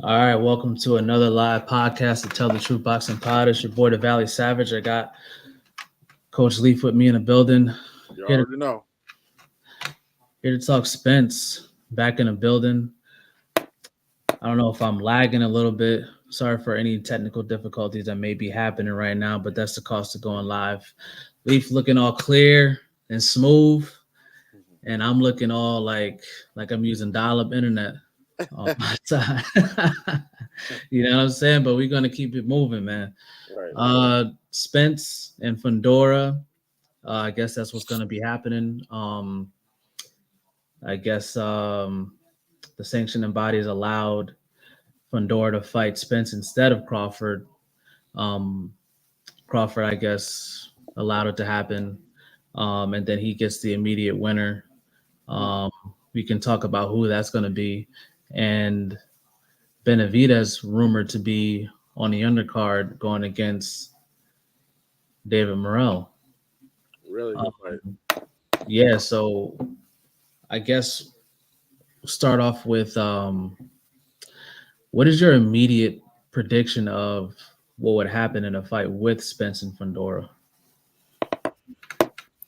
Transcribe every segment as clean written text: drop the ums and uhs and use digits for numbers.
All right, welcome to another live podcast to Tell the Truth Boxing Pod. It's your boy, the Valley Savage. I got Coach Leaf with me in the building. You Here to, already know. here to talk Spence back in the building. I don't know if I'm lagging a little bit. Sorry for any technical difficulties that may be happening right now, but that's the cost of going live. Leaf looking all clear and smooth, and I'm looking all like I'm using dial-up internet on my side. You know what I'm saying? But we're gonna keep it moving, man. Right. Spence and Fundora. I guess that's what's going to be happening. I guess the sanctioning bodies allowed Fundora to fight Spence instead of Crawford. Um, Crawford, I guess, allowed it to happen, and then he gets the immediate winner. Um, we can talk about who that's going to be, and Benavidez rumored to be on the undercard going against David Morrell. Really good fight. Yeah, so I guess start off with what is your immediate prediction of what would happen in a fight with Spence and Fundora?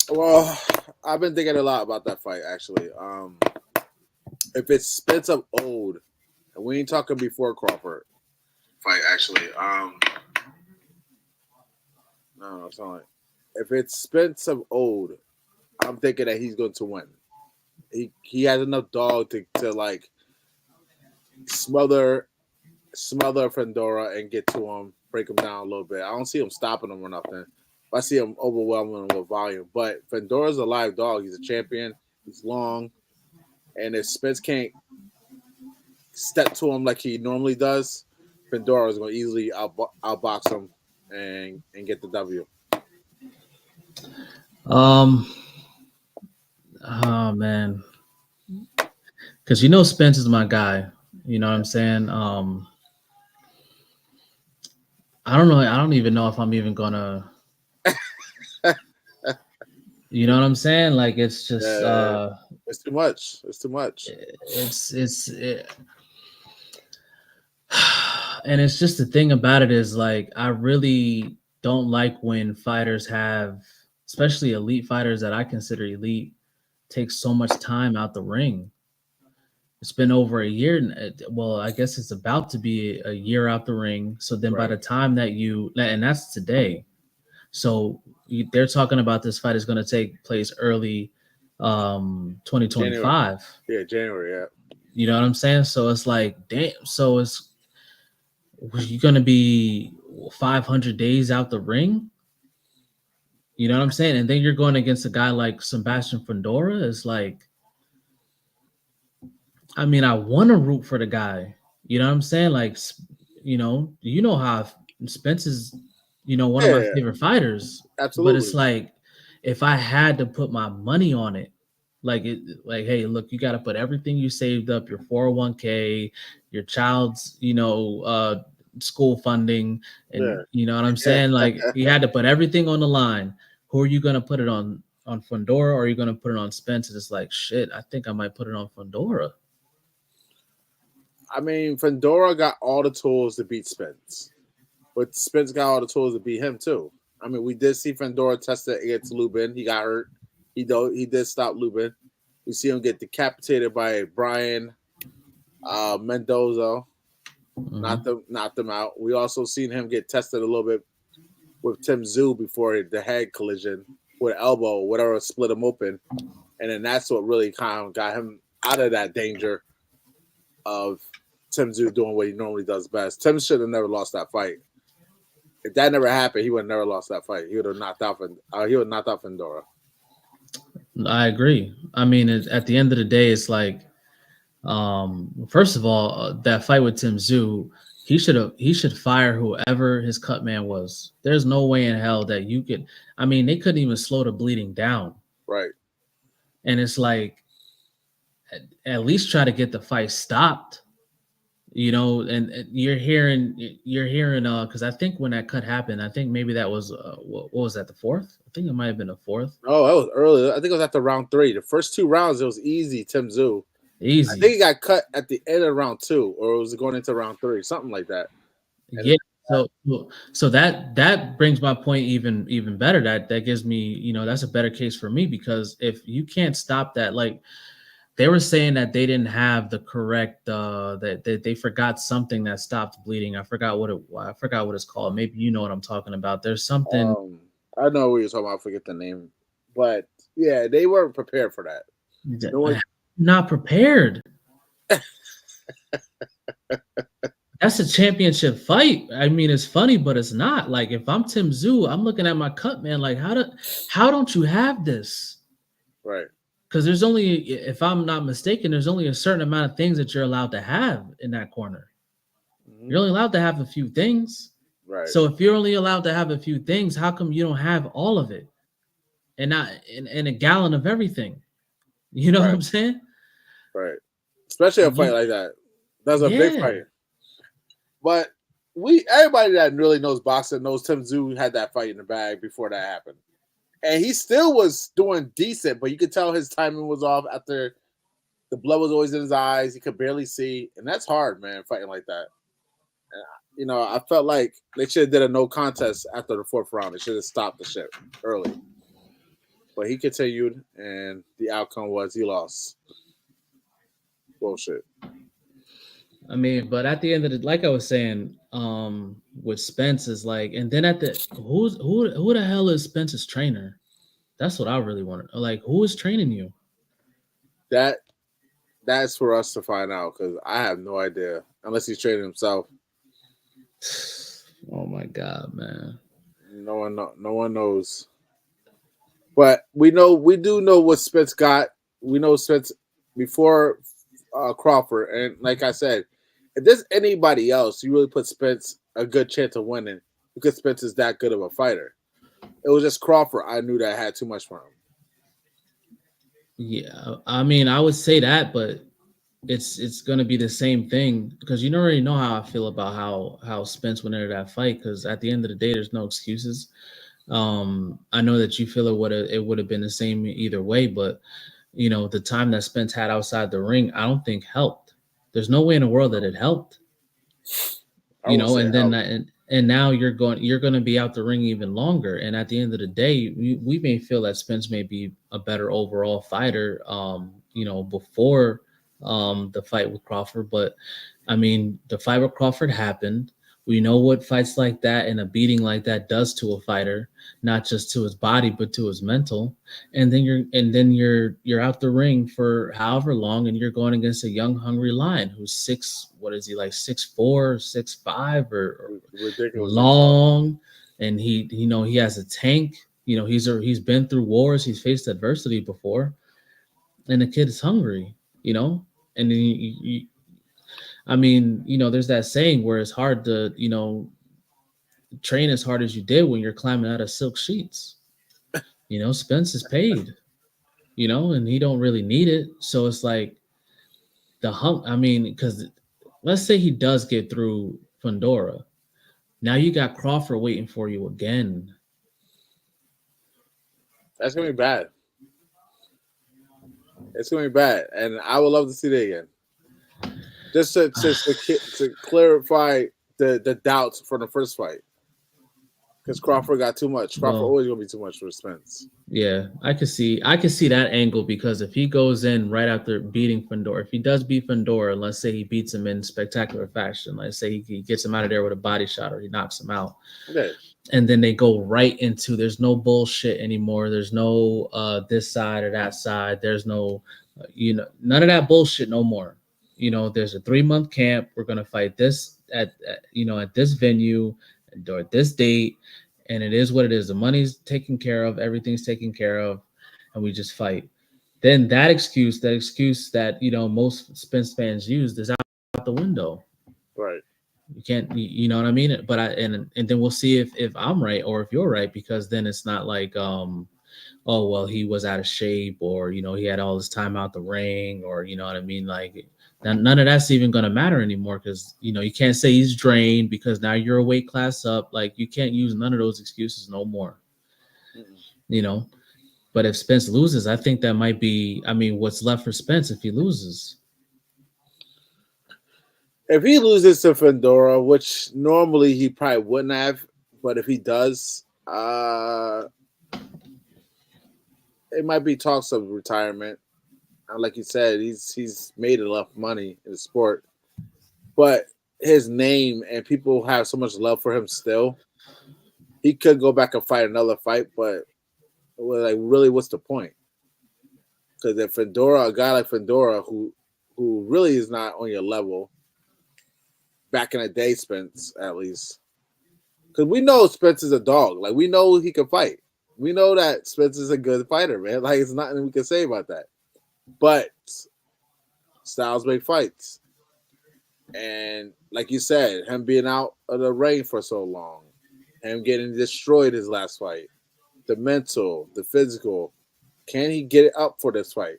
Well, I've been thinking a lot about that fight actually. If it's Spence of old, and we ain't talking before Crawford fight actually. No, it's not. If it's Spence of old, I'm thinking that he's going to win. He has enough dog to like smother Fendora and get to him, break him down a little bit. I don't see him stopping him or nothing. I see him overwhelming him with volume. But Fendora's a live dog. He's a champion. He's long. And if Spence can't step to him like he normally does, Fendora is going to easily outbox him and get the W. Oh man, because you know Spence is my guy. You know what I'm saying? I don't know. I don't even know if I'm even gonna. You know what I'm saying? Like it's just it's too much. It's too much. And it's just the thing about it is like I really don't like when fighters have, especially elite fighters that I consider elite, take so much time out the ring. It's been over a year. Well, I guess it's about to be a year out the ring. So then by the time that and that's today. So they're talking about this fight is going to take place early 2025. January, yeah. You know what I'm saying? So it's like, damn. So you're going to be 500 days out the ring. You know what I'm saying? And then you're going against a guy like Sebastian Fundora. It's like, I mean, I want to root for the guy. You know what I'm saying? Like, you know how Spence is, one of my favorite fighters. Absolutely. But it's like, if I had to put my money on it, hey, look, you got to put everything you saved up, your 401k, your child's, school funding, and you know what I'm saying? Like, you had to put everything on the line. Who are you going to put it on Fundora, or are you going to put it on Spence? And it's like, shit, I think I might put it on Fundora. I mean, Fundora got all the tools to beat Spence, but Spence got all the tools to beat him too. I mean, we did see Fundora test it against Lubin. He got hurt. He did stop Lubin. We see him get decapitated by Brian Mendoza. Mm-hmm. Knocked them out. We also seen him get tested a little bit with Tim Tszyu before the head collision with elbow, whatever, split him open. And then that's what really kind of got him out of that danger of Tim Tszyu doing what he normally does best. Tim should have never lost that fight. If that never happened, he would have never lost that fight. He would have knocked out Fundora. I agree. I mean, at the end of the day, it's like, first of all, that fight with Tim Tszyu, he should fire whoever his cut man was. There's no way in hell that you could. I mean, they couldn't even slow the bleeding down. Right. And it's like, at least try to get the fight stopped. You know, and you're hearing because I think when that cut happened, I think maybe that was what was that, the fourth? I think it might have been the fourth. Oh, that was early. I think it was after round 3. The first 2 rounds it was easy, Tim Tszyu. I think Easy. he got cut at the end of round 2, or was it going into round 3, something like that. And Yeah. So that brings my point even better. That gives me, that's a better case for me, because if you can't stop that, like they were saying that they didn't have the correct that they forgot something that stopped bleeding. I forgot what it's called. Maybe you know what I'm talking about. There's something. I know what you're talking about. I forget the name, but yeah, they weren't prepared for that. No one, Not prepared. That's a championship fight. I mean, it's funny, but it's not. Like if I'm Tim Tszyu, I'm looking at my cut, man. Like how don't you have this? right? Because there's only, if I'm not mistaken, there's only a certain amount of things that you're allowed to have in that corner. Mm-hmm. You're only allowed to have a few things. Right. So if you're only allowed to have a few things, how come you don't have all of it and not in a gallon of everything? You know what Right. I'm saying? Right. Especially a fight like that. That's a big Yeah. fight. But everybody that really knows boxing knows Tim Tszyu had that fight in the bag before that happened. And he still was doing decent, but you could tell his timing was off after the blood was always in his eyes. He could barely see. And that's hard, man, fighting like that. And, I felt like they should have did a no contest after the 4th round. They should have stopped the shit early. But he continued, and the outcome was he lost. Bullshit. I mean, but at the end of the, like I was saying, with Spence is like, and then at the who the hell is Spence's trainer? That's what I really wanted. Like, who is training you? That's for us to find out, because I have no idea unless he's training himself. Oh my god, man! No one knows. But we do know what Spence got. We know Spence before Crawford, and like I said, if there's anybody else, you really put Spence a good chance of winning because Spence is that good of a fighter. It was just Crawford. I knew that had too much for him. Yeah, I mean, I would say that, but it's gonna be the same thing because you already know how I feel about how Spence went into that fight. Because at the end of the day, there's no excuses. I know that you feel it would have been the same either way, but the time that Spence had outside the ring, I don't think helped. There's no way in the world that it helped. And then and now you're going to be out the ring even longer. And at the end of the day, we may feel that Spence may be a better overall fighter, before the fight with Crawford. But I mean, the fight with Crawford happened. We know what fights like that and a beating like that does to a fighter, not just to his body, but to his mental. And then you're out the ring for however long, and you're going against a young, hungry lion who's what is he, like 6'4", 6'5", or ridiculous long, and he has a tank. He's been through wars, he's faced adversity before, and the kid is hungry. And then I mean, there's that saying where it's hard to, train as hard as you did when you're climbing out of silk sheets. Spence is paid, and he don't really need it. So it's like I mean, because let's say he does get through Fundora. Now you got Crawford waiting for you again. That's going to be bad. It's going to be bad. And I would love to see that again. Just to clarify the doubts for the first fight, because Crawford got too much. Crawford always gonna be too much for Spence. Yeah, I could see that angle, because if he goes in right after beating Fundora, if he does beat Fundora, let's say he beats him in spectacular fashion, let's say he gets him out of there with a body shot or he knocks him out, and then they go right into, there's no bullshit anymore. There's no this side or that side. There's no none of that bullshit no more. There's a 3-month camp. We're going to fight this at this venue or at this date. And it is what it is. The money's taken care of. Everything's taken care of. And we just fight. Then that excuse that, most Spence fans used is out the window. Right. You can't, you know what I mean? But and then we'll see if I'm right or if you're right, because then it's not like, oh, well, he was out of shape, or, he had all his time out the ring, or, you know what I mean? Like, none of that's even going to matter anymore, because, you can't say he's drained because now you're a weight class up. Like, you can't use none of those excuses no more. But if Spence loses, I think that might be, I mean, what's left for Spence if he loses? If he loses to Fedora, which normally he probably wouldn't have, but if he does, it might be talks of retirement. Like you said, he's made enough money in the sport, but his name and people have so much love for him still. He could go back and fight another fight, but like, really, what's the point? Because if Fedora, a guy like Fedora, who really is not on your level, back in the day, Spence at least, because we know Spence is a dog. Like, we know he can fight. We know that Spence is a good fighter, man. Like, it's nothing we can say about that. But styles make fights. And like you said, him being out of the ring for so long, him getting destroyed his last fight, the mental, the physical, can he get it up for this fight?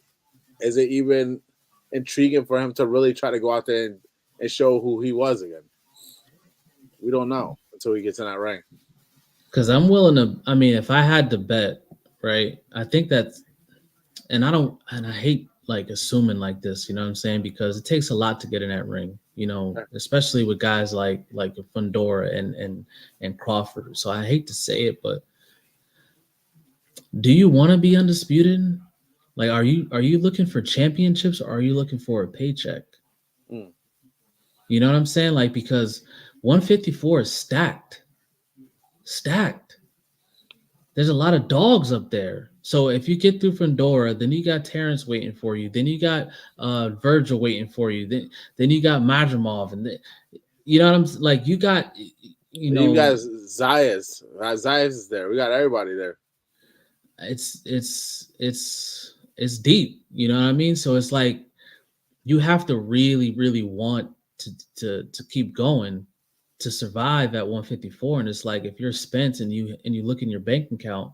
Is it even intriguing for him to really try to go out there and show who he was again? We don't know until he gets in that ring. Because I'm willing to. I mean, if I had to bet, right? I think that's, and I hate like assuming like this. You know what I'm saying? Because it takes a lot to get in that ring. You know, especially with guys like Fundora and Crawford. So I hate to say it, but do you want to be undisputed? Like, are you looking for championships or are you looking for a paycheck? You know what I'm saying? Like, because 154 is stacked. There's a lot of dogs up there. So if you get through Fundora, then you got Terrence waiting for you. Then you got Virgil waiting for you. Then you got Madrimov, and you know what I'm like. You got you got Zayas. Zayas is there. We got everybody there. It's deep. You know what I mean? So it's like you have to really want to keep going to survive at 154. And it's like if you're Spence and you look in your bank account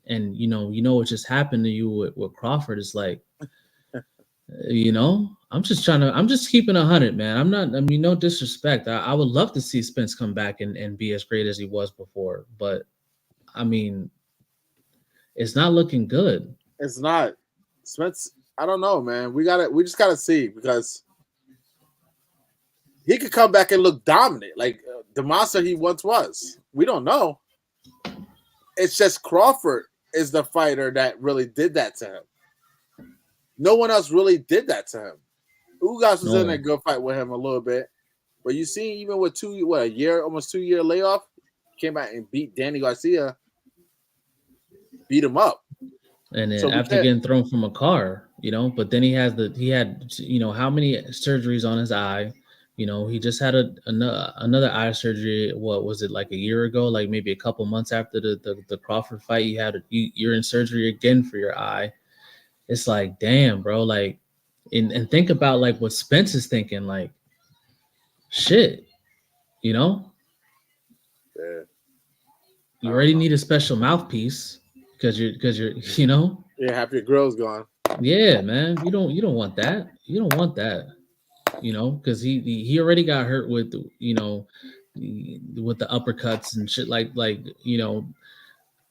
and you know what just happened to you with Crawford, it's like I'm just keeping 100, man. I'm not, I mean, no disrespect. I would love to see Spence come back and be as great as he was before, but I mean, it's not looking good. It's not. Spence, I don't know, man. We just gotta see, because he could come back and look dominant, like the monster he once was. We don't know. It's just Crawford is the fighter that really did that to him. No one else really did that to him. Ugas was in a good fight with him a little bit, but you see, even with almost 2 year layoff, came out and beat Danny Garcia, beat him up. And then after getting thrown from a car, but then he had how many surgeries on his eye. He just had another eye surgery. What was it, like a year ago? Like maybe a couple months after the Crawford fight, you're in surgery again for your eye. It's like, damn, bro. Like, and think about like what Spence is thinking. Like, shit, Yeah. You already need a special mouthpiece because you're yeah, half your grill's gone. Yeah, man. You don't want that. You don't want that. Because he already got hurt with with the uppercuts and shit, like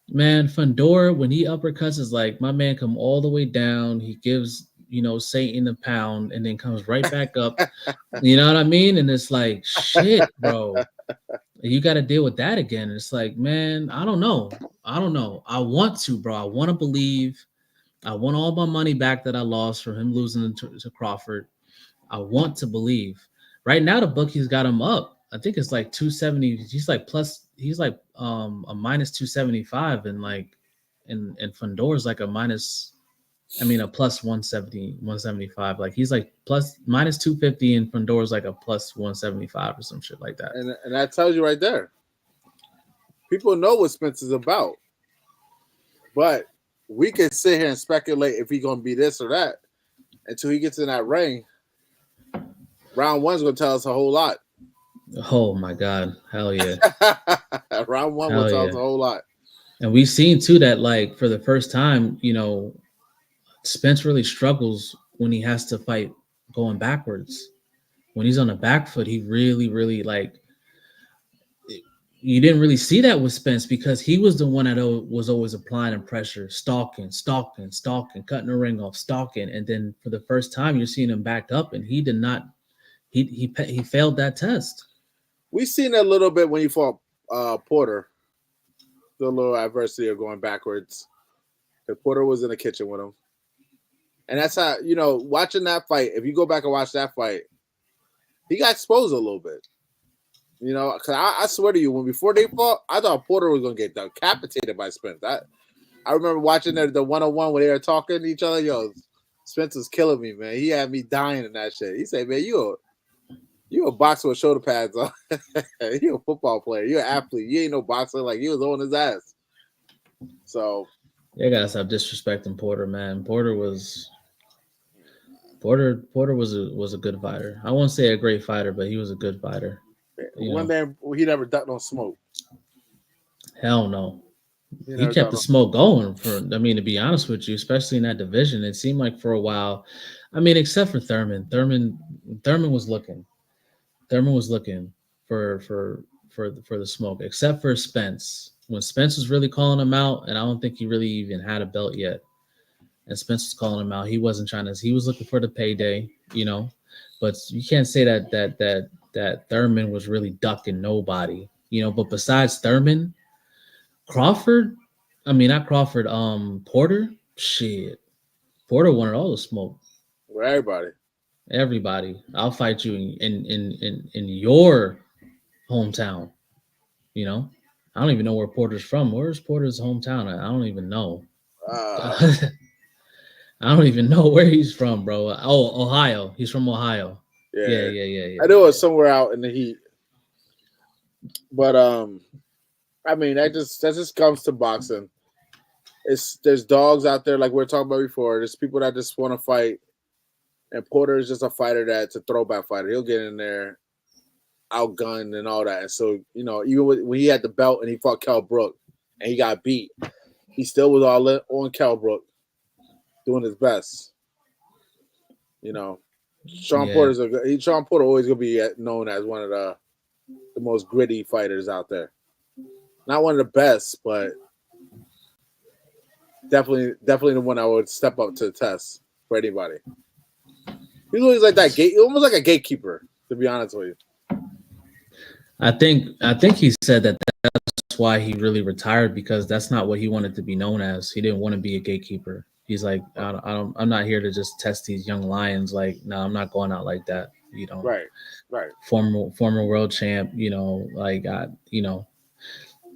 man, Fundora, when he uppercuts, is like my man come all the way down, he gives Satan a pound and then comes right back up. You know what I mean? And it's like, shit, bro, you got to deal with that again. It's like, man, I don't know. I want to, bro. I want to believe. I want all my money back that I lost from him losing to Crawford. I want to believe. Right now, the book, he's got him up. I think it's like 270. He's like a minus 275, and Fundora's like a plus 170, 175. Like he's like minus 250, and Fundora's like a plus 175 or some shit like that. And that tells you right there. People know what Spence is about, but we can sit here and speculate if he's gonna be this or that until he gets in that ring. Round one's gonna tell us a whole lot. Oh my God, hell yeah! Round one will tell us a whole lot. And we've seen too that, like, for the first time, Spence really struggles when he has to fight going backwards. When he's on the back foot, he really, really you didn't really see that with Spence because he was the one that was always applying pressure, stalking, cutting the ring off, stalking. And then for the first time, you're seeing him backed up, and he did not he failed that test. We seen a little bit when he fought Porter. The little adversity of going backwards. The Porter was in the kitchen with him. And that's how, watching that fight, if you go back and watch that fight, he got exposed a little bit. Because I swear to you, before they fought, I thought Porter was going to get decapitated by Spence. I remember watching the one-on-one when they were talking to each other. Yo, Spence was killing me, man. He had me dying in that shit. He said, man, you a boxer with shoulder pads on. You a football player. You're an athlete. You ain't no boxer. Like, he was on his ass. So. You gotta stop disrespecting Porter, man. Porter was a good fighter. I won't say a great fighter, but he was a good fighter. One day he never ducked no smoke. Hell no. He kept the smoke going to be honest with you, especially in that division. It seemed like for a while, except for Thurman. Thurman was looking. Thurman was looking for the smoke, except for Spence. When Spence was really calling him out, and I don't think he really even had a belt yet. And Spence was calling him out. He wasn't he was looking for the payday, But you can't say that Thurman was really ducking nobody, But besides Thurman, Porter, shit. Porter wanted all the smoke. For everybody. I'll fight you in your hometown. I don't even know where Porter's from. Where's Porter's hometown? I don't even know. I don't even know where he's from, bro. Oh, Ohio. He's from Ohio. Yeah. I knew it was somewhere out in the heat. But that just comes to boxing. There's dogs out there like we were talking about before. There's people that just want to fight. And Porter is just a fighter that's a throwback fighter. He'll get in there, outgunned and all that. And so, even when he had the belt and he fought Kell Brook and he got beat, he still was all in on Kell Brook, doing his best. Sean Porter always gonna be known as one of the most gritty fighters out there. Not one of the best, but definitely the one I would step up to the test for anybody. He's always like that almost like a gatekeeper, to be honest with you. I think he said that's why he really retired, because that's not what he wanted to be known as. He didn't want to be a gatekeeper. He's like, I'm not here to just test these young lions. Like, no, I'm not going out like that. Right. Former world champ.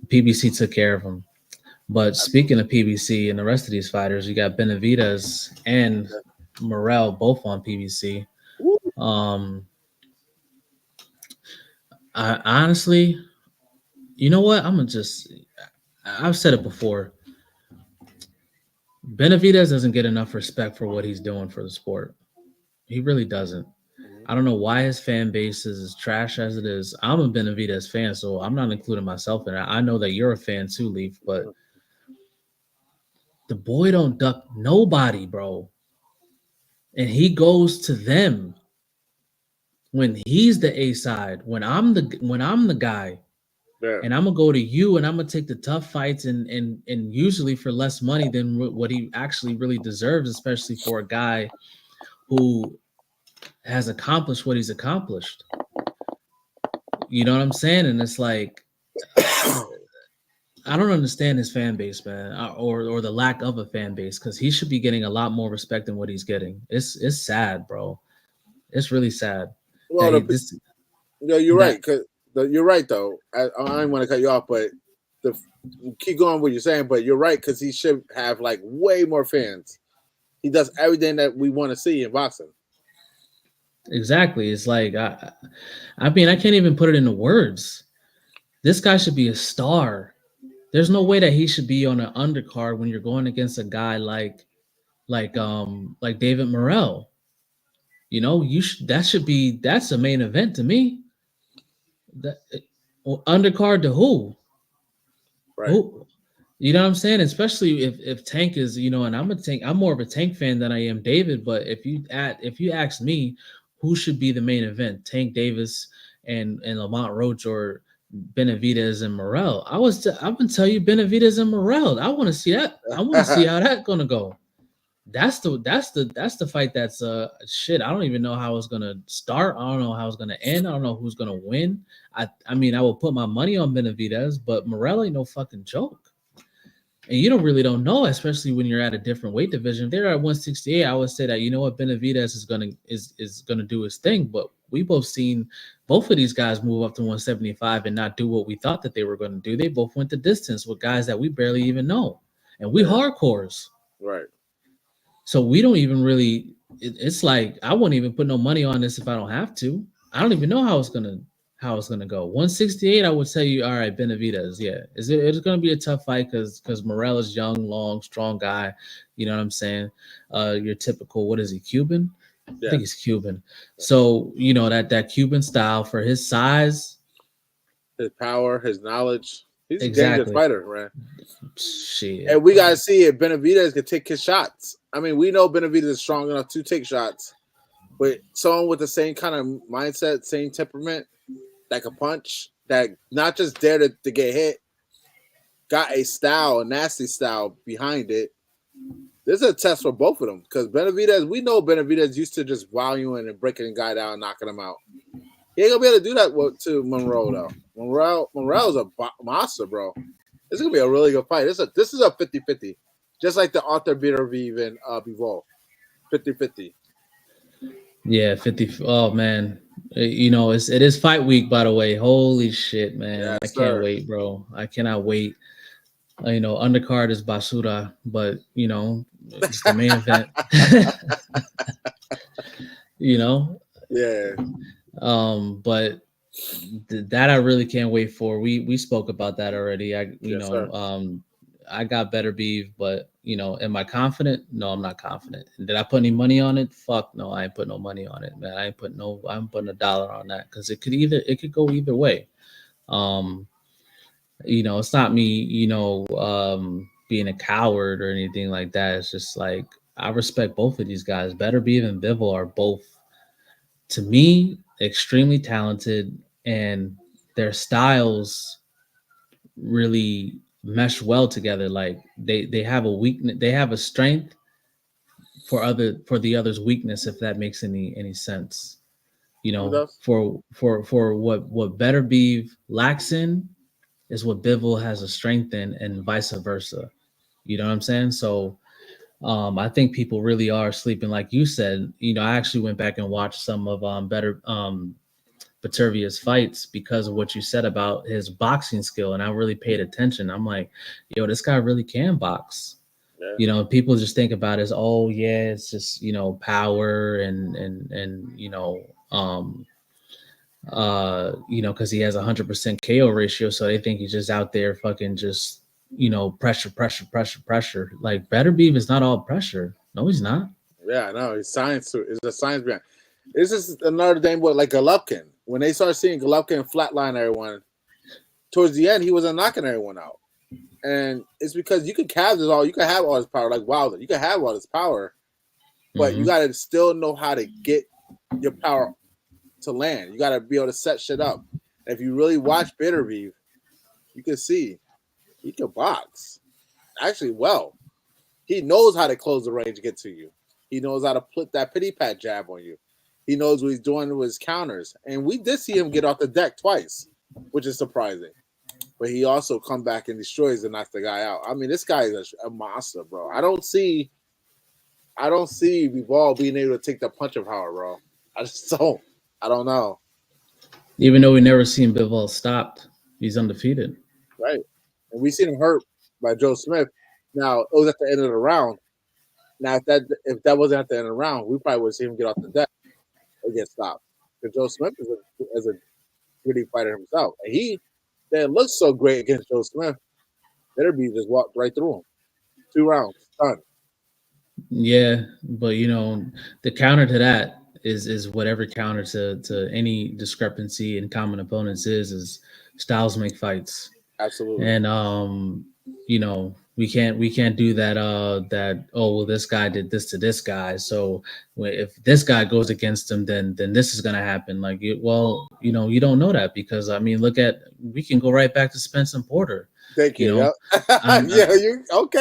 PBC took care of him. But speaking of PBC and the rest of these fighters, you got Benavidez and Morrell both on PBC. I honestly, you know what? I've said it before. Benavidez doesn't get enough respect for what he's doing for the sport. He really doesn't. I don't know why his fan base is as trash as it is. I'm a Benavidez fan, so I'm not including myself in it. I know that you're a fan too, Leaf, but the boy don't duck nobody, bro. And he goes to them when he's the A side, when I'm the guy. Yeah. And I'm gonna go to you, and I'm gonna take the tough fights, and usually for less money than what he actually really deserves, especially for a guy who has accomplished what he's accomplished. You know what I'm saying? And it's like, I don't understand his fan base, man, or the lack of a fan base, because he should be getting a lot more respect than what he's getting. It's sad, bro. It's really sad. Well, you're right. You're right, though. I don't want to cut you off, but keep going what you're saying. But you're right, because he should have like way more fans. He does everything that we want to see in boxing. Exactly. It's like I can't even put it into words. This guy should be a star. There's no way that he should be on an undercard when you're going against a guy like David Morrell. That's a main event to me. Undercard to who? Right. Who? You know what I'm saying? Especially if Tank is, and I'm more of a Tank fan than I am David. But if you ask me, who should be the main event? Tank Davis and Lamont Roach, or Benavidez and Morrell? I'm gonna tell you Benavidez and Morrell. I want to see that. I want to see how that's gonna go. that's the fight that's shit. I don't even know how it's gonna start. I don't know how it's gonna end. I don't know who's gonna win. I mean, I will put my money on Benavidez, but Morel ain't no fucking joke. And you don't know, especially when you're at a different weight division. If they're at 168, I would say that, you know what, Benavidez is gonna do his thing. But we both seen both of these guys move up to 175 and not do what we thought that they were gonna do. They both went the distance with guys that we barely even know. And we hardcores. Right. So we don't even really. It's like I wouldn't even put no money on this if I don't have to. I don't even know how it's gonna go. 168, I would tell you, all right, Benavidez, yeah, it's gonna be a tough fight because Morel is young, long, strong guy. You know what I'm saying? Your typical, what is he, Cuban? Yeah. I think he's Cuban. So you know that Cuban style for his size, his power, his knowledge. He's exactly. a dangerous fighter, man. Shit. And we gotta see if Benavidez can take his shots. I mean, we know Benavidez is strong enough to take shots, but someone with the same kind of mindset, same temperament, that can punch, that not just dare to get hit, got a style, a nasty style behind it. This is a test for both of them because Benavidez, we know Benavidez used to just valuing and breaking a guy down and knocking him out. He ain't gonna be able to do that to Monroe though. Monroe's a monster, bro. This is gonna be a really good fight. This is a 50-50. Just like the Arthur Benavidez and Bivol. 50-50. Yeah, 50. Oh man. You know, it is fight week, by the way. Holy shit, man. Yes, I can't wait, bro. I cannot wait. You know, undercard is basura, but you know, it's the main event. You know? Yeah. But that I really can't wait for. We spoke about that already. I got better beef, but you know, am I confident? No, I'm not confident. Did I put any money on it? Fuck no, I ain't put no money on it, man. I'm putting $1 on that because it could go either way. You know, it's not me, you know, being a coward or anything like that. It's just like I respect both of these guys. Better Beef and Bivol are both, to me, extremely talented, and their styles really mesh well together. Like they have a weakness, they have a strength for the other's weakness, if that makes any sense. You know, for what Better Beef lacks in is what Bivol has a strength in, and vice versa. You know what I'm saying? So I think people really are sleeping, like you said. You know, I actually went back and watched some of Betervia's fights because of what you said about his boxing skill, and I really paid attention. I'm like, yo, this guy really can box. Yeah. You know, people just think about it as, oh yeah, it's just, you know, power and you know, because he has 100% KO ratio, so they think he's just out there fucking just, you know, pressure. Like Better Beef is not all pressure. No, he's not. Yeah, no, it's science. It's a science behind. This is another thing with like Golovkin. When they started seeing Golovkin flatline everyone, towards the end he wasn't knocking everyone out, and it's because you can have all this power like Wilder. You can have all this power, but you gotta still know how to get your power to land. You gotta be able to set shit up. And if you really watch Better Beef, you can see he can box actually well. He knows how to close the range to get to you. He knows how to put that pity pat jab on you. He knows what he's doing with his counters. And we did see him get off the deck twice, which is surprising. But he also come back and destroys and knocks the guy out. I mean, this guy is a monster, bro. I don't see Bivol being able to take the punch of power, bro. I just don't. I don't know. Even though we never seen Bivol stopped, he's undefeated. Right. And we seen him hurt by Joe Smith. Now, it was at the end of the round. Now, if that wasn't at the end of the round, we probably would see him get off the deck or get stopped. Because Joe Smith is a gritty fighter himself. And he didn't look so great against Joe Smith. Better Beef just walked right through him. 2 rounds, done. Yeah, but you know, the counter to that is whatever counter to any discrepancy in common opponents is styles make fights. Absolutely. And you know, we can't do that oh well, this guy did this to this guy, so if this guy goes against him, then this is gonna happen. Like, well, you know, you don't know that because I mean, we can go right back to Spence and Porter. Thank you. You know,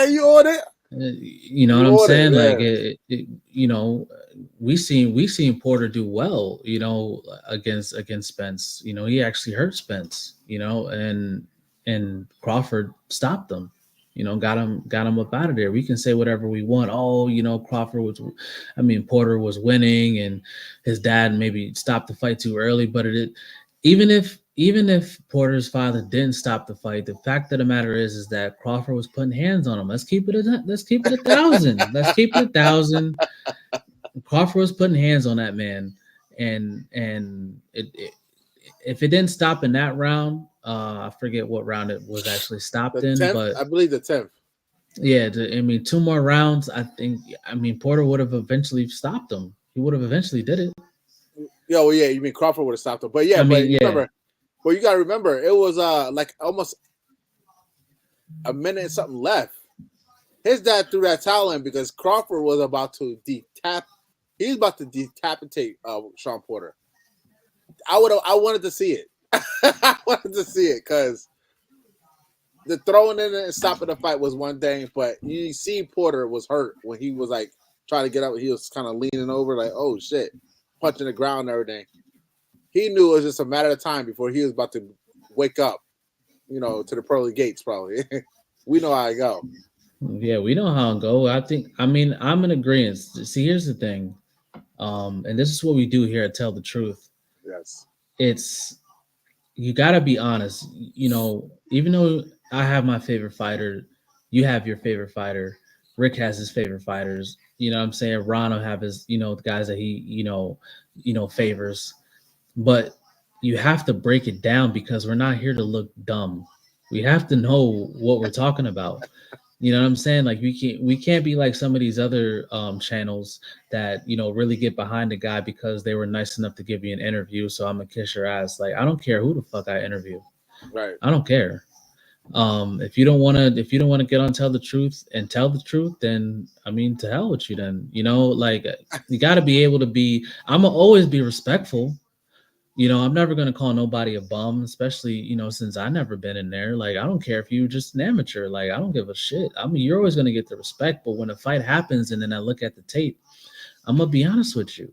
you on it. You know You what I'm ordered, saying? Like yeah. you know, we seen Porter do well, you know, against Spence. You know, he actually hurt Spence, you know, and Crawford stopped him. You know, got him up out of there. We can say whatever we want. Oh, you know, Porter was winning, and his dad maybe stopped the fight too early. But even if Porter's father didn't stop the fight, the fact of the matter is that Crawford was putting hands on him. Let's keep it 1,000. Let's keep it 1,000. Crawford was putting hands on that man, and if it didn't stop in that round, I forget what round it was actually stopped The in, 10th, but I believe the 10th. yeah, two more rounds. Porter would have eventually stopped him. He would have eventually did it. Yeah, well, yeah, you mean Crawford would have stopped him. But yeah, I but mean, you yeah, remember, but you gotta remember, it was like almost a minute and something left. His dad threw that towel in because Crawford was about to decap. He was about to decapitate Sean Porter. I wanted to see it. I wanted to see it because the throwing in and stopping the fight was one thing, but you see Porter was hurt when he was like trying to get up. He was kind of leaning over, like, oh shit, punching the ground and everything. He knew it was just a matter of time before he was about to wake up, you know, to the pearly gates. Probably, we know how I go. yeah. We know how it go. I'm in agreement. See, here's the thing, and this is what we do here at Tell the Truth. Yes, It's you got to be honest. You know, even though I have my favorite fighter, you have your favorite fighter. Rick has his favorite fighters. You know what I'm saying? Ron will have his, the guys that he, favors. But you have to break it down because we're not here to look dumb. We have to know what we're talking about. You know what I'm saying? Like we can't be like some of these other channels that really get behind the guy because they were nice enough to give you an interview. So I'm gonna kiss your ass. Like I don't care who the fuck I interview. right. I don't care. If you don't want to get on Tell the Truth and tell the truth, then to hell with you. Then like you got to be able to be. I'm gonna always be respectful. I'm never gonna call nobody a bum, especially since I never been in there. Like I don't care if you're just an amateur. Like I don't give a shit. You're always gonna get the respect, but when a fight happens and then I look at the tape, I'm gonna be honest with you,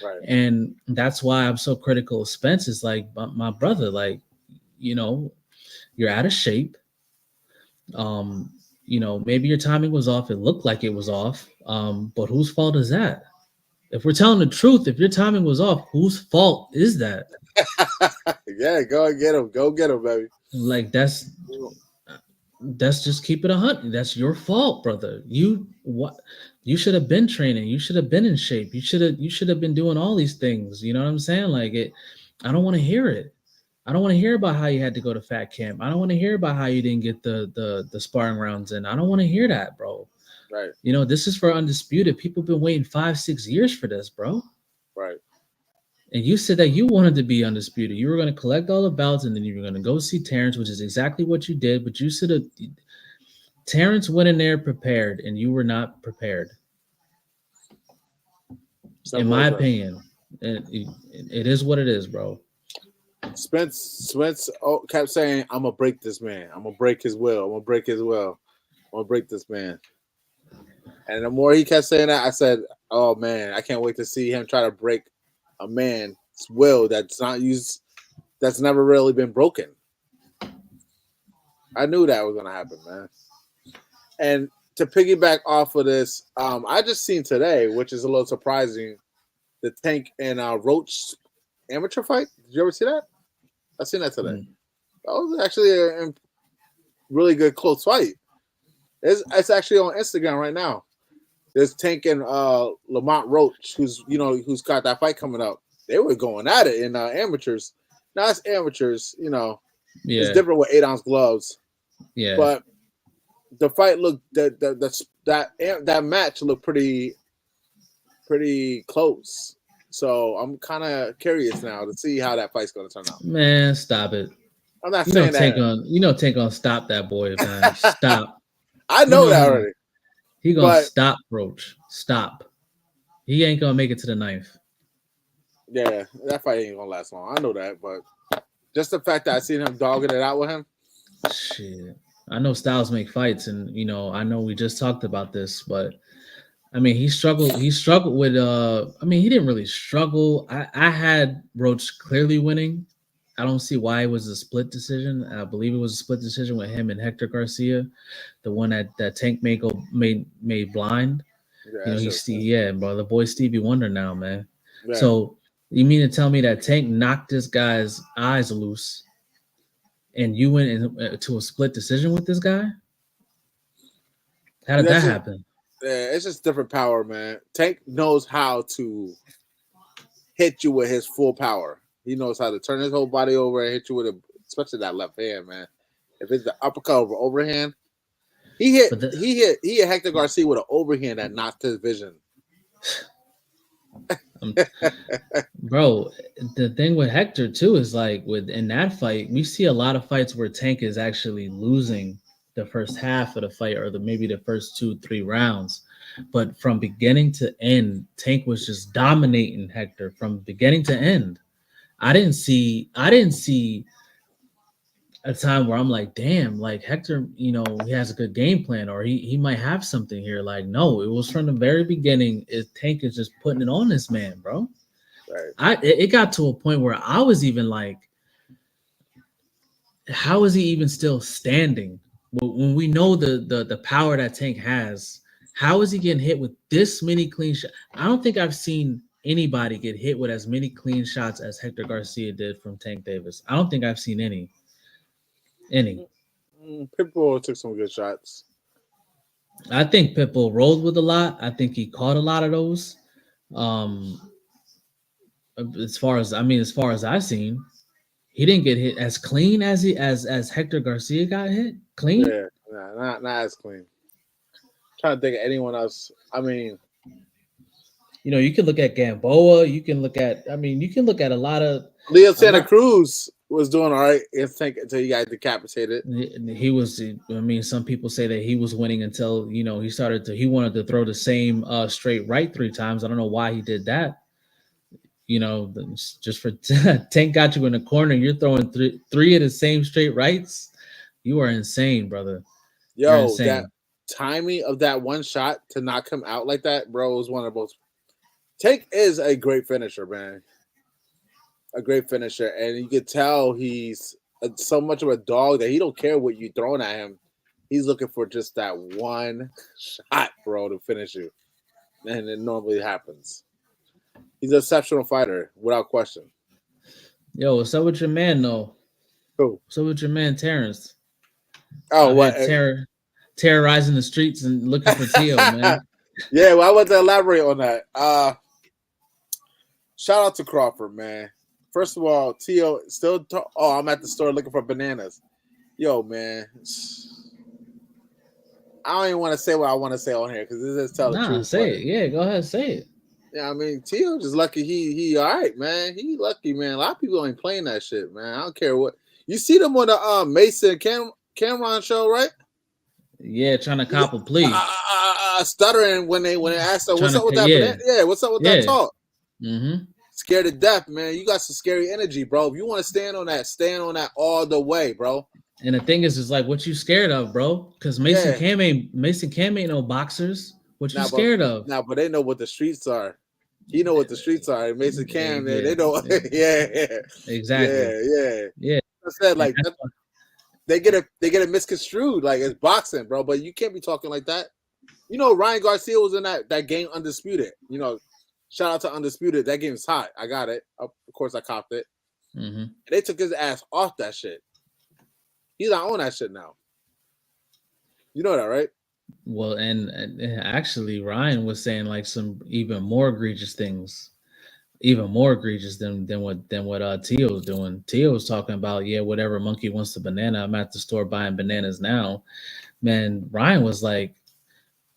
Right. and that's why I'm so critical of Spence. Is like my brother. Like you're out of shape. Um, maybe your timing was off. It looked like it was off. But whose fault is that? If we're telling the truth, if your timing was off, whose fault is that? Yeah, go and get him. Go get him, baby. Like that's just keep it 100. That's your fault, brother. You should have been training. You should have been in shape. You should have been doing all these things. You know what I'm saying? Like it. I don't want to hear it. I don't want to hear about how you had to go to fat camp. I don't want to hear about how you didn't get the sparring rounds in. I don't want to hear that, bro. Right. This is for Undisputed. People have been waiting 5-6 years for this, bro. Right. And you said that you wanted to be Undisputed. You were going to collect all the belts and then you were going to go see Terrence, which is exactly what you did. But you should have. Terrence went in there prepared and you were not prepared. In my opinion. It is what it is, bro. Spence kept saying, "I'm gonna break this man. I'm gonna break his will. I'm gonna break his will. I'm gonna break this man." And the more he kept saying that, I said, "Oh man, I can't wait to see him try to break a man's will that's not used, that's never really been broken." I knew that was gonna happen, man. And to piggyback off of this, I just seen today, which is a little surprising, the Tank and Roach amateur fight. Did you ever see that? I seen that today. That was actually a really good close fight. It's actually on Instagram right now. There's Tank and Lamont Roach, who's got that fight coming up. They were going at it in amateurs. Now it's amateurs, Yeah. It's different with 8-ounce gloves. Yeah. But the fight looked that match looked pretty close. So I'm kind of curious now to see how that fight's going to turn out. Man, stop it. I'm not saying that. Tank on stop that boy, man. Stop. I know that already. He gonna stop Roach. Stop. He ain't gonna make it to the 9th. Yeah, that fight ain't gonna last long. I know that, but just the fact that I seen him dogging it out with him. Shit. I know styles make fights, and I know we just talked about this, but I mean, he struggled. He struggled with. I mean, he didn't really struggle. I had Roach clearly winning. I don't see why it was a split decision. I believe it was a split decision with him and Hector Garcia, the one that Tank made blind. Yeah, that shit was crazy. Yeah, bro, the boy Stevie Wonder now, man. Yeah. So you mean to tell me that Tank knocked this guy's eyes loose, and you went to a split decision with this guy? How did That's that just happen? yeah, it's just different power, man. Tank knows how to hit you with his full power. He knows how to turn his whole body over and hit you with especially that left hand, man. If it's the uppercut over overhand, he hit But the, he hit Hector Garcia with an overhand that knocked his vision. um, bro, the thing with Hector too is like with in that fight, we see a lot of fights where Tank is actually losing the first half of the fight or maybe the first 2-3 rounds. But from beginning to end, Tank was just dominating Hector from beginning to end. I didn't see a time where I'm like, damn, like Hector, he has a good game plan or he might have something here. Like, no, it was from the very beginning. Tank is just putting it on this man, bro. Right. It got to a point where I was even like, how is he even still standing? When we know the power that Tank has, how is he getting hit with this many clean shots? I don't think I've seen anybody get hit with as many clean shots as Hector Garcia did from Tank Davis. I don't think I've seen any. Any. Pitbull took some good shots. I think Pitbull rolled with a lot. I think he caught a lot of those. Um, as far as I've seen, he didn't get hit as clean as as Hector Garcia got hit. Clean. Yeah, not as clean. Trying to think of anyone else. I mean, You can look at Gamboa. You can look at. I mean, you can look at Leo a Santa lot. Cruz was doing all right. I think until he got decapitated. He was. I mean, some people say that he was winning until he started to. He wanted to throw the same straight right 3 times. I don't know why he did that. Just for Tank got you in the corner. You're throwing three of the same straight rights. You are insane, brother. You're Yo, that insane. timing of that one shot to not come out like that, bro, was one of the most. Tank is a great finisher, man. A great finisher, and you could tell he's so much of a dog that he don't care what you throwing at him. He's looking for just that one shot, bro, to finish you, and it normally happens. He's an exceptional fighter, without question. Yo, what's up with your man though? Who? What's up with your man Terrence? Oh, Out here what? terrorizing the streets and looking for Tio, man. Yeah, well, I want to elaborate on that. Shout out to Crawford, man. First of all, Tio still. I'm at the store looking for bananas. Yo, man. I don't even want to say what I want to say on here because this is tell the Nah, truth. But say it. Yeah, go ahead, say it. yeah, I mean, Tio just lucky he all right, man. He lucky, man. A lot of people ain't playing that shit, man. I don't care what you see them on the Mason Cameron show, right? Yeah, trying to cop a plea. Stuttering when they asked her, Trying "What's up with to that?" yeah, Yeah, what's up with that yeah. talk? Mm-hmm. Scared to death, man. You got some scary energy, bro. If you want to stand on that all the way, bro. And the thing is like, what you scared of, bro? Because Yeah. Mason Cam ain't no boxers. What you Now, scared of? but they know what the streets are. He know what the streets are. Mason Cam, man, Yeah, they know. yeah, yeah, exactly. yeah. Yeah, I said and like they get it misconstrued like it's boxing, bro. But you can't be talking like that. Ryan Garcia was in that game Undisputed. Shout out to Undisputed. That game is hot. I got it. Of course, I copped it. mm-hmm. And they took his ass off that shit. He's not on that shit now. You know that, right? Well, and actually, Ryan was saying like some even more egregious things, even more egregious than what Tio was doing. Tio was talking about, yeah, whatever monkey wants the banana. I'm at the store buying bananas now. Man, Ryan was like,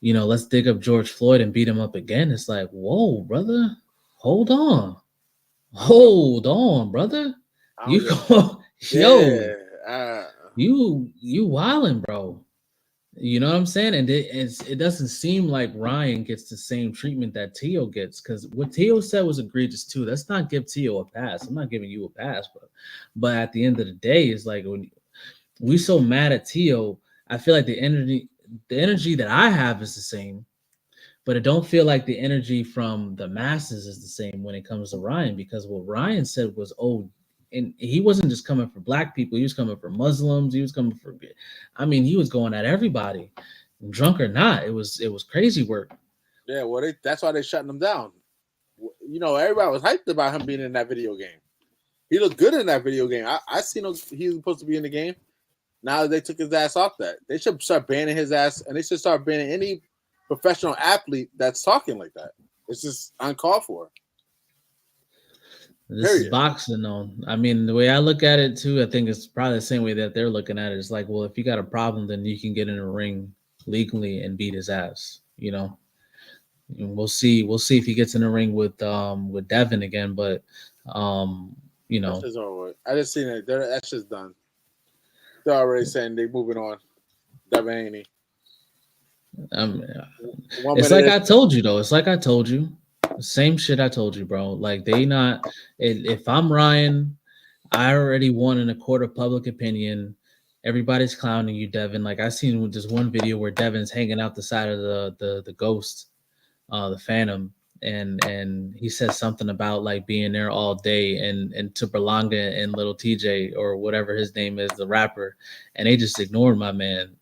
let's dig up George Floyd and beat him up again. It's like, whoa, brother, hold on, brother. You go, yo, Yeah. you wildin', bro. You know what I'm saying? And it doesn't seem like Ryan gets the same treatment that Tio gets, because what Tio said was egregious too. Let's not give Tio a pass. I'm not giving you a pass, but at the end of the day, it's like when we so mad at Tio. I feel like the energy that I have is the same, but it don't feel like the energy from the masses is the same when it comes to Ryan, because what Ryan said was, oh, and he wasn't just coming for black people, he was coming for Muslims, he was coming for, I mean, he was going at everybody, drunk or not. It was crazy work. Yeah, well, that's why they're shutting him down. You know, everybody was hyped about him being in that video game. He looked good in that video game. I seen him, he was supposed to be in the game. Now they took his ass off that. They should start banning his ass, and they should start banning any professional athlete that's talking like that. It's just uncalled for. This is boxing, though. I mean, the way I look at it too, I think it's probably the same way that they're looking at it. It's like, well, if you got a problem, then you can get in a ring legally and beat his ass. You know, and we'll see. We'll see if he gets in the ring with Devin again. But you know, that's just over. I just seen it. That's just done. They're already saying they're moving on. Devin Haney. It's like I told you, though. It's like I told you. Same shit I told you, bro. Like, they not. If I'm Ryan, I already won in a court of public opinion. Everybody's clowning you, Devin. Like, I seen just one video where Devin's hanging out the side of the ghost, the Phantom, and he said something about like being there all day, and to Berlanga and Little TJ or whatever his name is, the rapper, and they just ignored my man.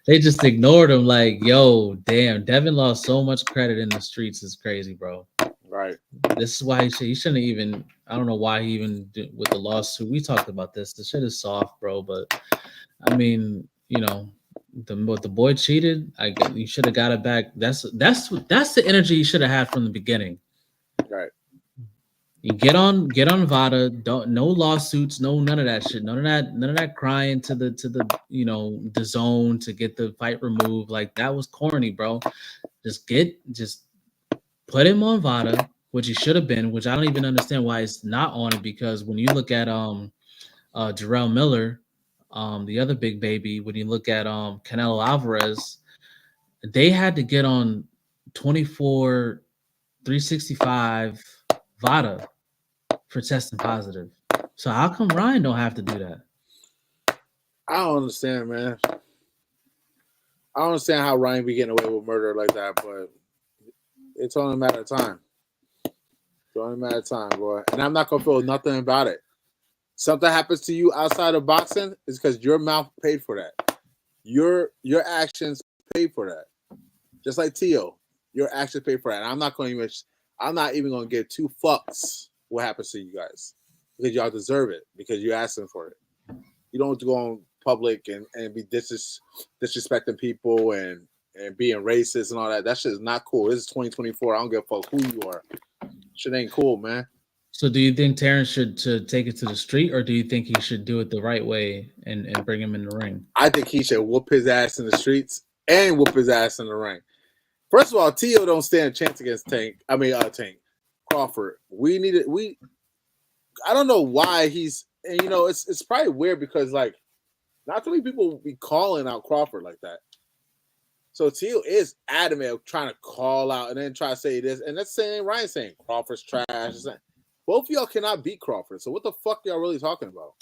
They just ignored him. Like, yo, damn, Devin lost so much credit in the streets. It's crazy, bro. Right. This is why he shouldn't even. I don't know why he even with the lawsuit. We talked about this. The shit is soft, bro. But I mean, you know, the boy cheated. You should have got it back. That's the energy you should have had from the beginning. Right. You get on Vada. No lawsuits. No, none of that shit. None of that crying to the you know, the zone to get the fight removed. Like, that was corny, bro. Just put him on Vada, which he should have been. Which I don't even understand why it's not on it, because when you look at Jarrell Miller, the other big baby, when you look at Canelo Alvarez, they had to get on 24 365 Vada for testing positive. So how come Ryan don't have to do that? I don't understand, man. I don't understand how Ryan be getting away with murder like that, but it's only a matter of time. It's only a matter of time, boy. And I'm not gonna feel nothing about it. Something happens to you outside of boxing is because your mouth paid for that. Your actions paid for that. Just like Tio, your actions paid for that. And I'm not even gonna give two fucks what happens to you guys, because y'all deserve it, because you're asking for it. You don't have to go on public and be disrespecting people and being racist and all that. That shit is not cool. This is 2024. I don't give a fuck who you are. Shit ain't cool, man. So do you think Terrence should take it to the street, or do you think he should do it the right way and bring him in the ring? I think he should whoop his ass in the streets and whoop his ass in the ring. First of all, Tio don't stand a chance against Tank Crawford. I don't know why he's, and you know, it's probably weird because like not too many people be calling out Crawford like that. So Tio is adamant trying to call out and then try to say this, and that's saying Ryan saying Crawford's trash. Both of y'all cannot beat Crawford. So what the fuck y'all really talking about?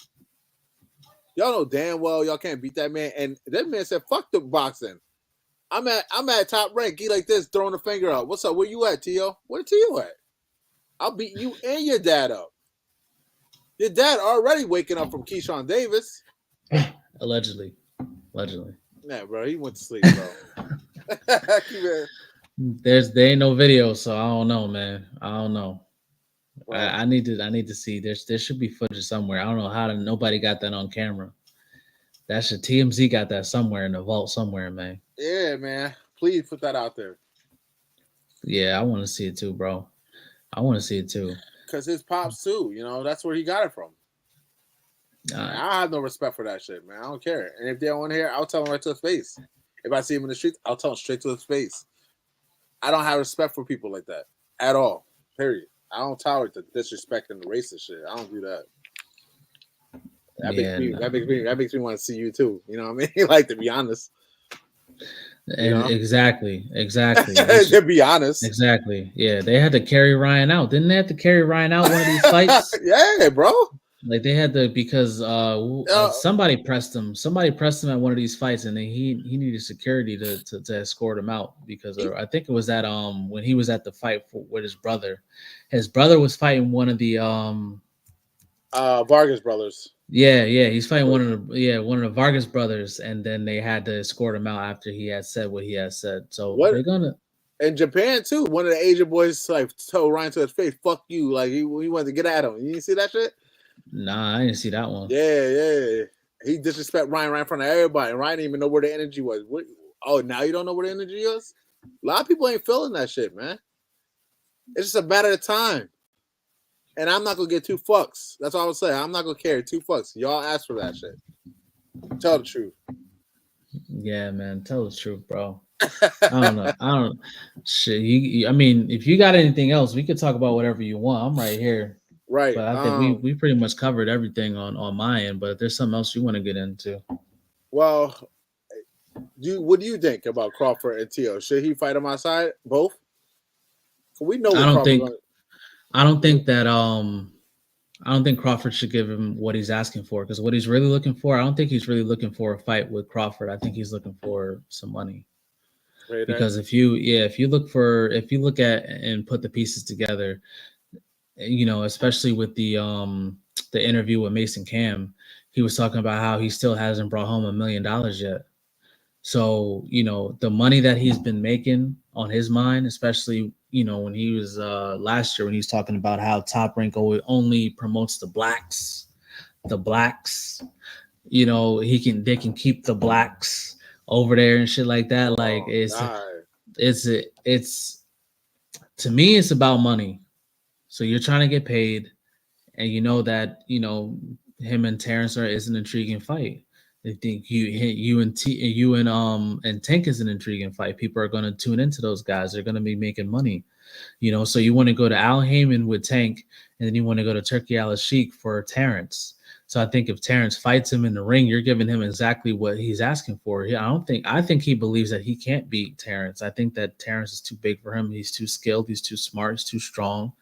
Y'all know damn well y'all can't beat that man. And that man said, "Fuck the boxing. I'm at top rank." He like this, throwing the finger up. What's up? Where you at, Tio? Where Tio at? I'll beat you and your dad up. Your dad already waking up from Keyshawn Davis. Allegedly. Nah, bro, he went to sleep, bro. There ain't no video, so I don't know, man. I don't know. Well, I need to see. There should be footage somewhere. I don't know how nobody got that on camera. That should TMZ got that somewhere in the vault somewhere, man. Yeah, man. Please put that out there. Yeah, I want to see it too, bro. I want to see it too. Because his pops too, you know, that's where he got it from. I have no respect for that shit, man. I don't care. And if they don't want to hear, I'll tell him right to his face. If I see him in the streets, I'll tell him straight to his face. I don't have respect for people like that at all. Period. I don't tolerate the disrespect and the racist shit. I don't do that. That makes me want to see you too. You know what I mean? Like, to be honest. And exactly. To be honest. Exactly. Yeah, they had to carry Ryan out. Didn't they have to carry Ryan out one of these fights? Yeah, bro. Like they had to because somebody pressed him. Somebody pressed him at one of these fights, and then he needed security to escort him out because I think it was that when he was at the fight with his brother. His brother was fighting one of the Vargas brothers. Yeah, he's fighting one of the Vargas brothers, and then they had to escort him out after he had said what he had said. So they're gonna in Japan too. One of the Asian boys like told Ryan to his face, "Fuck you!" Like he wanted to get at him. You didn't see that shit? Nah, I didn't see that one. Yeah. He disrespect Ryan right in front of everybody. And Ryan didn't even know where the energy was. What? Oh, now you don't know where the energy is? A lot of people ain't feeling that shit, man. It's just a matter of time. And I'm not gonna get 2 fucks. That's all I'm saying. I'm not gonna carry 2 fucks. Y'all ask for that shit. Tell the truth. Yeah, man. Tell the truth, bro. I don't know. Shit. I mean, if you got anything else, we could talk about whatever you want. I'm right here. Right. But I think we pretty much covered everything on my end. But if there's something else you want to get into. Well, what do you think about Crawford and Tio? Should he fight him outside? Both? We know. I don't think Crawford should give him what he's asking for, because what he's really looking for, I don't think he's really looking for a fight with Crawford. I think he's looking for some money. Right. Because if you look at and put the pieces together, especially with the interview with Mason Cam, he was talking about how he still hasn't brought home $1 million yet. So, the money that he's been making on his mind, especially, when he was last year, when he was talking about how Top Rank only promotes the blacks, they can keep the blacks over there and shit like that. Like it's to me, it's about money. So you're trying to get paid, and that, him and Terrence is an intriguing fight. I think you and Tank is an intriguing fight. People are going to tune into those guys. They're going to be making money, So you want to go to Al Heyman with Tank, and then you want to go to Turkey Al-Sheikh for Terrence. So I think if Terrence fights him in the ring, you're giving him exactly what he's asking for. I think he believes that he can't beat Terrence. I think that Terrence is too big for him. He's too skilled. He's too smart. He's too strong.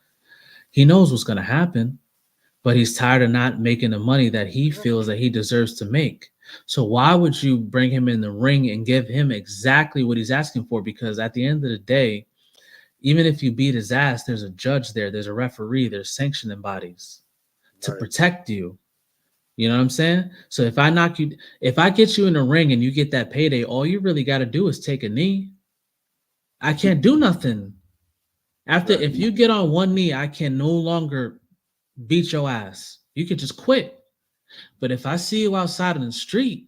He knows what's going to happen, but he's tired of not making the money that he feels that he deserves to make. So why would you bring him in the ring and give him exactly what he's asking for? Because at the end of the day, even if you beat his ass, there's a judge there, there's a referee, there's sanctioning bodies to protect you. You know what I'm saying? So if I get you in the ring and you get that payday, all you really got to do is take a knee. I can't do nothing. If you get on one knee, I can no longer beat your ass. You can just quit. But if I see you outside in the street,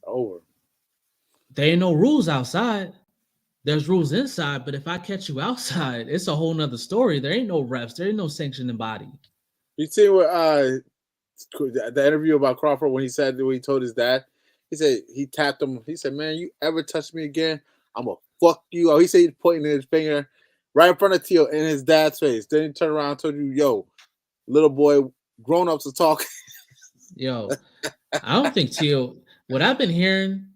over. There ain't no rules outside. There's rules inside, but if I catch you outside, it's a whole nother story. There ain't no refs. There ain't no sanctioning body. You see what the interview about Crawford when he told his dad, he said he tapped him. He said, "Man, you ever touch me again, I'm gonna fuck you." Oh, he said he's pointing his finger right in front of Tio in his dad's face. Then he turned around and told you, "Yo, little boy, grown-ups are talking." Yo, I don't think Tio. What I've been hearing,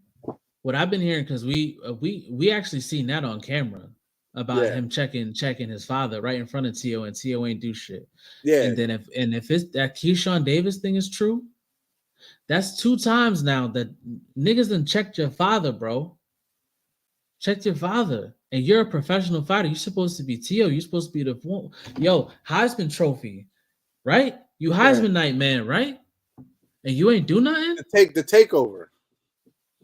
because we actually seen that on camera about him checking his father right in front of Tio, and Tio ain't do shit. Yeah. And then if it's that Keyshawn Davis thing is true, that's 2 times now that niggas done checked your father, bro. Checked your father. And you're a professional fighter. You're supposed to be Tio. You're supposed to be the Heisman Trophy, right? You Heisman night man, right? And you ain't do nothing? The takeover.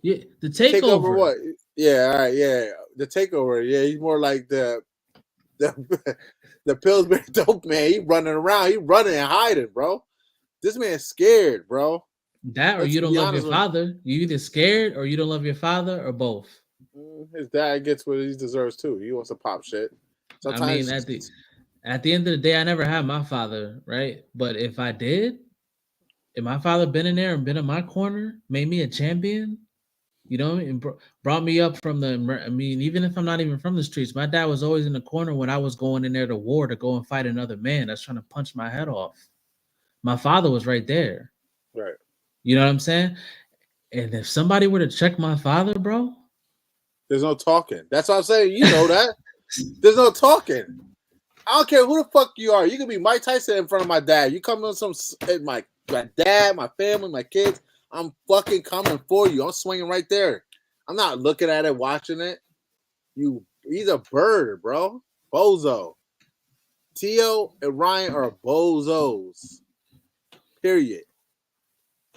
Yeah, the takeover. What? Yeah, all right, yeah. The takeover. Yeah, he's more like the Pillsbury dope man. He running around. He running and hiding, bro. This man's scared, bro. That or you don't love your father. You either scared or you don't love your father, or both. His dad gets what he deserves too. He wants to pop shit. Sometimes, I mean, at the end of the day, I never had my father, right? But if I did, if my father been in there and been in my corner, made me a champion, you know, and brought me up from even if I'm not even from the streets, my dad was always in the corner when I was going in there to war to go and fight another man that's trying to punch my head off. My father was right there. Right. You know what I'm saying? And if somebody were to check my father, bro, there's no talking. That's what I'm saying. You know that. There's no talking. I don't care who the fuck you are. You can be Mike Tyson in front of my dad. You come on my dad, my family, my kids. I'm fucking coming for you. I'm swinging right there. I'm not looking at it, watching it. He's a bird, bro. Bozo. Tio and Ryan are bozos. Period.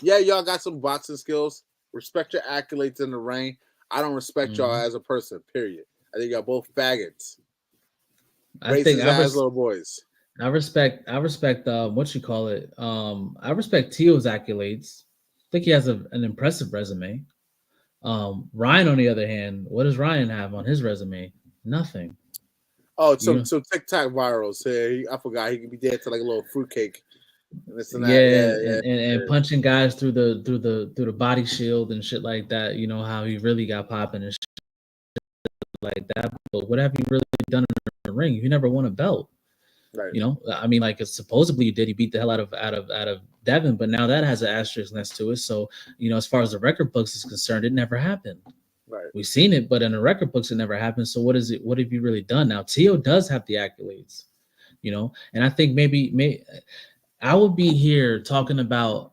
Yeah, y'all got some boxing skills. Respect your accolades in the ring. I don't respect y'all as a person. Period. I think y'all both faggots. Racist ass little boys. I respect what you call it. I respect Tio's accolades. I think he has an impressive resume. Ryan, on the other hand, what does Ryan have on his resume? Nothing. Oh, so TikTok virals. Hey, I forgot he could be dancing like a little fruitcake. And punching guys through the body shield and shit like that. You know how he really got popping and shit like that. But what have you really done in the ring? You never won a belt. Right. You know, I mean, like supposedly you did. He beat the hell out of Devin, but now that has an asterisk next to it. So, you know, as far as the record books is concerned, it never happened. Right. We've seen it, but in the record books, it never happened. So what is it? What have you really done? Now, Tio does have the accolades, you know, and I think maybe I would be here talking about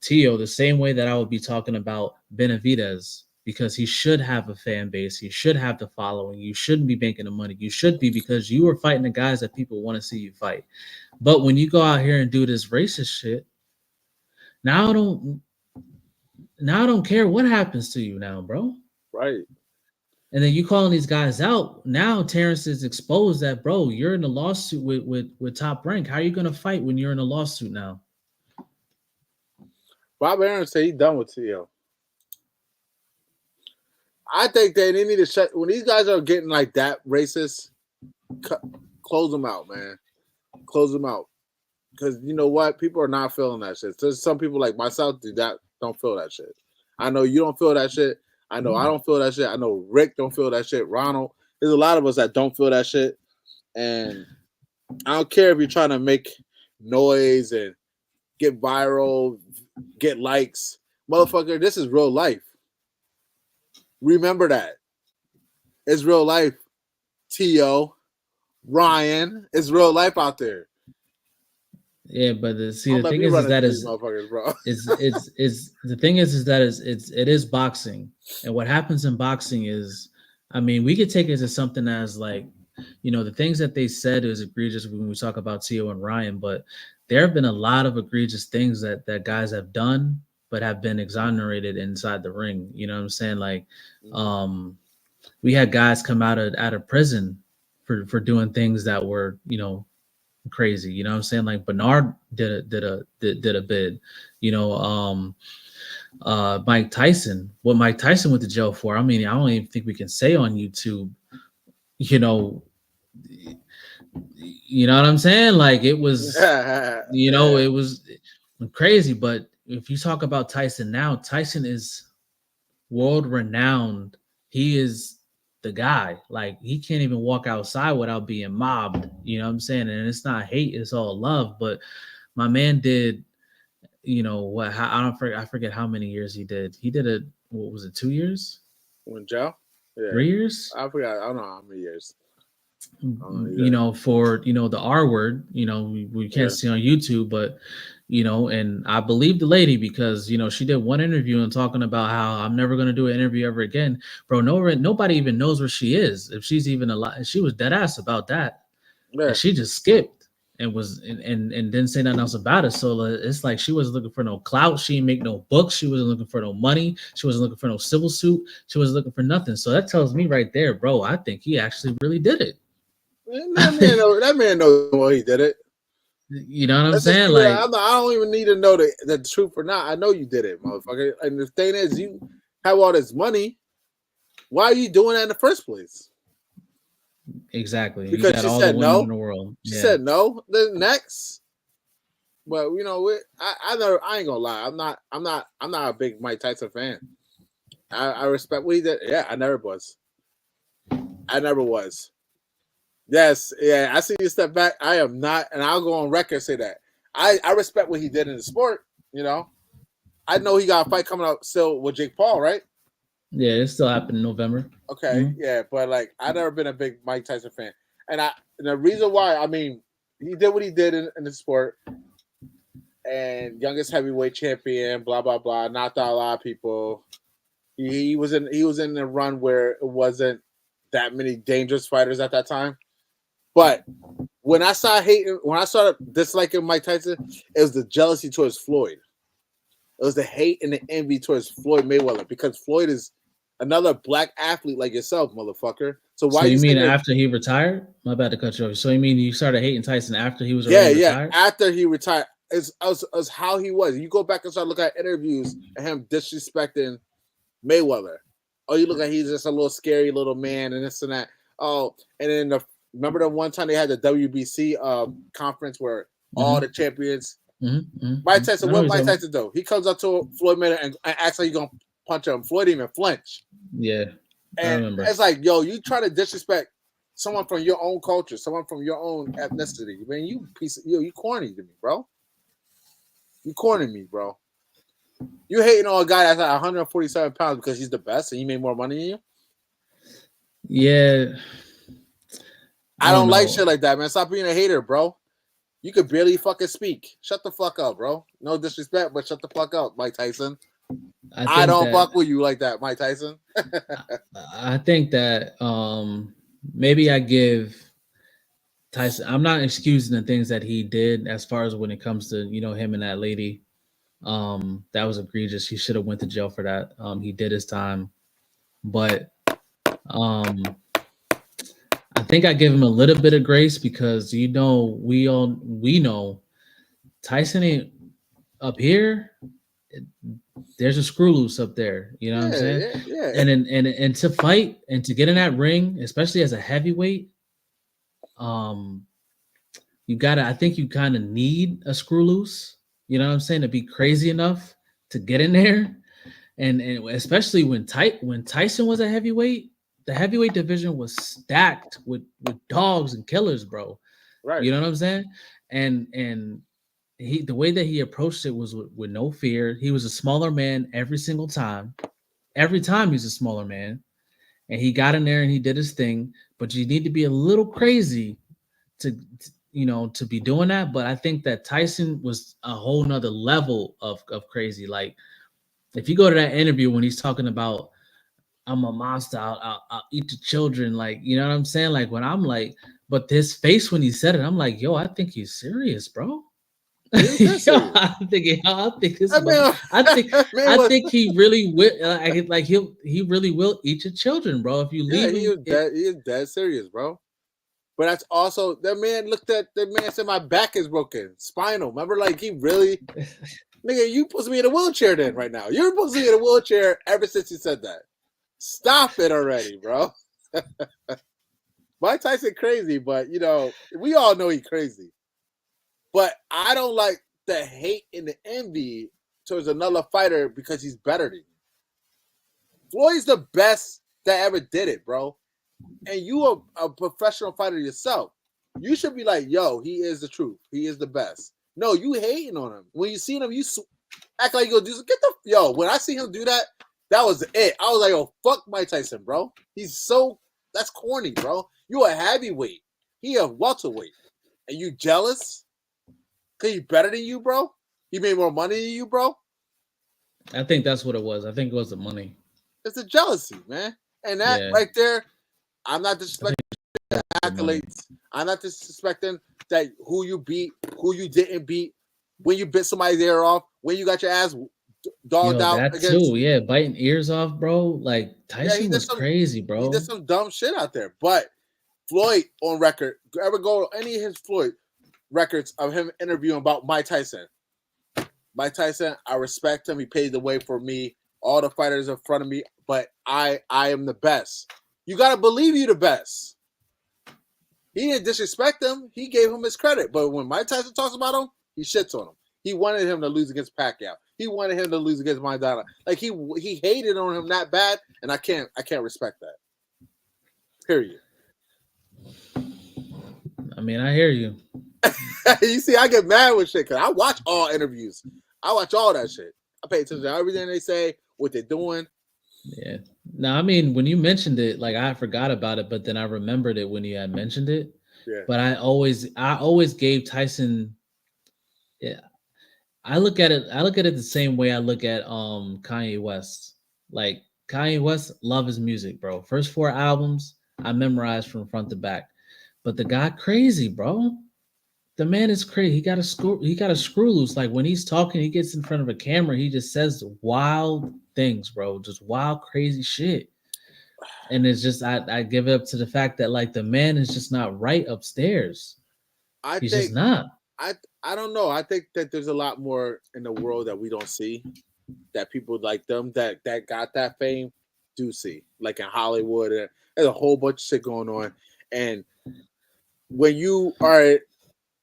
Tio the same way that I would be talking about Benavidez, because he should have a fan base. He should have the following. You shouldn't be making the money. You should be, because you are fighting the guys that people want to see you fight. But when you go out here and do this racist shit, now I don't care what happens to you now, bro. Right. And then you calling these guys out. Now Terrence is exposed that, bro, you're in a lawsuit with Top Rank. How are you going to fight when you're in a lawsuit now? Bob Arum said he's done with Tio. I think they need to shut, when these guys are getting like that racist, close them out, man. Close them out. Because you know what? People are not feeling that shit. There's some people like myself don't feel that shit. I know you don't feel that shit. I know I don't feel that shit. I know Rick don't feel that shit. Ronald. There's a lot of us that don't feel that shit. And I don't care if you're trying to make noise and get viral, get likes. Motherfucker, this is real life. Remember that. It's real life. Tio, Ryan, it's real life out there. Yeah, but the thing is that it is boxing, and what happens in boxing is, I mean, we could take it as something as like, you know, the things that they said is egregious when we talk about Tio and Ryan, but there have been a lot of egregious things that guys have done, but have been exonerated inside the ring. You know what I'm saying? Like, we had guys come out of prison for doing things that were, you know, crazy. You know what I'm saying? Like Bernard did a bid. You know, Mike Tyson. What Mike Tyson went to jail for? I mean, I don't even think we can say on YouTube. You know what I'm saying? Like it was, you know, it was crazy. But if you talk about Tyson now, Tyson is world renowned. He is the guy. Like he can't even walk outside without being mobbed. You know what I'm saying? And it's not hate, it's all love. But my man did, you know what? I forget how many years he did. He did what was it? 2 years? When Joe? Yeah. 3 years? I forgot. I don't know how many years. You know, for, you know, the R word, you know, we can't see on YouTube, but, you know, and I believe the lady because, you know, she did one interview and talking about how I'm never going to do an interview ever again. Bro, nobody even knows where she is. If she's even alive. She was dead ass about that. Yeah. And she just skipped and didn't say nothing else about it. So it's like she wasn't looking for no clout. She didn't make no books. She wasn't looking for no money. She wasn't looking for no civil suit. She wasn't looking for nothing. So that tells me right there, bro, I think he actually really did it. That man knows why he did it. You know what I'm saying? Like I don't even need to know the truth or not. I know you did it, motherfucker. And the thing is, you have all this money. Why are you doing that in the first place? Exactly. Because she said no. In the world. She said no. Then next. But you know, I ain't gonna lie. I'm not a big Mike Tyson fan. I respect what he did. Yeah, I never was. Yes, yeah, I see you step back. I am not, and I'll go on record and say that. I respect what he did in the sport, you know. I know he got a fight coming up still with Jake Paul, right? Yeah, it still happened in November. Okay, yeah, but like I've never been a big Mike Tyson fan. And the reason why, I mean, he did what he did in the sport, and youngest heavyweight champion, blah blah blah, knocked out a lot of people. He was in a run where it wasn't that many dangerous fighters at that time. But when I started disliking Mike Tyson, it was the jealousy towards Floyd. It was the hate and the envy towards Floyd Mayweather, because Floyd is another black athlete like yourself, motherfucker. So why So you mean that, after he retired? My bad to cut you off. So you mean you started hating Tyson after he was already retired? After he retired. It's how he was. You go back and start looking at interviews and him disrespecting Mayweather. Oh, you look at he's just a little scary little man and this and that. Oh, and then remember the one time they had the WBC conference where all the champions. Mike Tyson, what Mike Tyson do? He comes up to Floyd Mayweather and acts like he's gonna punch him. Floyd didn't even flinch. Yeah, and I remember. It's like, yo, you try to disrespect someone from your own culture, someone from your own ethnicity. Man, you corny to me, bro. You corny me, bro. You hating on a guy that's at 147 pounds because he's the best and he made more money than you? Yeah. I don't like shit like that, man. Stop being a hater, bro. You could barely fucking speak. Shut the fuck up, bro. No disrespect, but shut the fuck up, Mike Tyson. I don't fuck with you like that, Mike Tyson. I think that maybe I give Tyson, I'm not excusing the things that he did as far as when it comes to, him and that lady. That was egregious. He should have went to jail for that. He did his time. But I think I give him a little bit of grace because we know Tyson ain't up here. There's a screw loose up there. You know what I'm saying? Yeah. And to fight and to get in that ring, especially as a heavyweight, I think you kind of need a screw loose. You know what I'm saying? To be crazy enough to get in there. And especially when Tyson was a heavyweight, the heavyweight division was stacked with dogs and killers, bro. Right. You know what I'm saying? And the way that he approached it was with no fear. He was a smaller man every single time. Every time he's a smaller man. And he got in there and he did his thing. But you need to be a little crazy to be doing that. But I think that Tyson was a whole nother level of crazy. Like, if you go to that interview when he's talking about, I'm a monster, I'll eat the children, like, you know what I'm saying? Like, when I'm like, but his face when he said it, I'm like, yo, I think he's serious, bro. I think he really will. Like he really will eat your children, bro. If you leave him, he is dead serious, bro. But that's also, that man said my back is broken, spinal. Remember, like, he really, nigga, you supposed to be in a wheelchair then right now. You're supposed to be in a wheelchair ever since you said that. Stop it already, bro. Mike Tyson crazy, but we all know he's crazy. But I don't like the hate and the envy towards another fighter because he's better than you. Floyd's the best that ever did it, bro. And you are a professional fighter yourself. You should be like, yo, he is the truth. He is the best. No, you hating on him. When you see him, you act like you're going to do when I see him do that, that was it. I was like, yo, fuck Mike Tyson, bro. That's corny, bro. You a heavyweight. He a welterweight. And you jealous? Because he's better than you, bro? He made more money than you, bro? I think that's what it was. I think it was the money. It's the jealousy, man. And that right there, I'm not disrespecting accolades. I'm not disrespecting that who you beat, who you didn't beat, when you bit somebody's ear off, when you got your ass dogged out. That too, biting ears off, bro. Like, Tyson was crazy, bro. He did some dumb shit out there. But Floyd on record, ever go to any of his Floyd records of him interviewing about Mike Tyson? Mike Tyson, I respect him. He paved the way for me. All the fighters in front of me, but I am the best. You got to believe you the best. He didn't disrespect him. He gave him his credit. But when Mike Tyson talks about him, he shits on him. He wanted him to lose against Pacquiao. He wanted him to lose against Maidana. Like, he hated on him that bad, and I can't respect that. Period. I mean, I hear you. You see, I get mad with shit because I watch all interviews. I watch all that shit. I pay attention to everything they say, what they're doing. Yeah. Now, I mean, when you mentioned it, like, I forgot about it, but then I remembered it when you had mentioned it. Yeah. But I always gave Tyson. Yeah, I look at it. I look at it the same way I look at Kanye West. Like Kanye West, love his music, bro. First 4 albums I memorized from front to back. But the guy crazy, bro. The man is crazy. He got a screw. He got a screw loose. Like when he's talking, he gets in front of a camera. He just says wild things, bro. Just wild, crazy shit. And it's just I give it up to the fact that like the man is just not right upstairs. I He's just think not. I don't know. I think that there's a lot more in the world that we don't see, that people like them that got that fame do see, like in Hollywood. And there's a whole bunch of shit going on, and when you are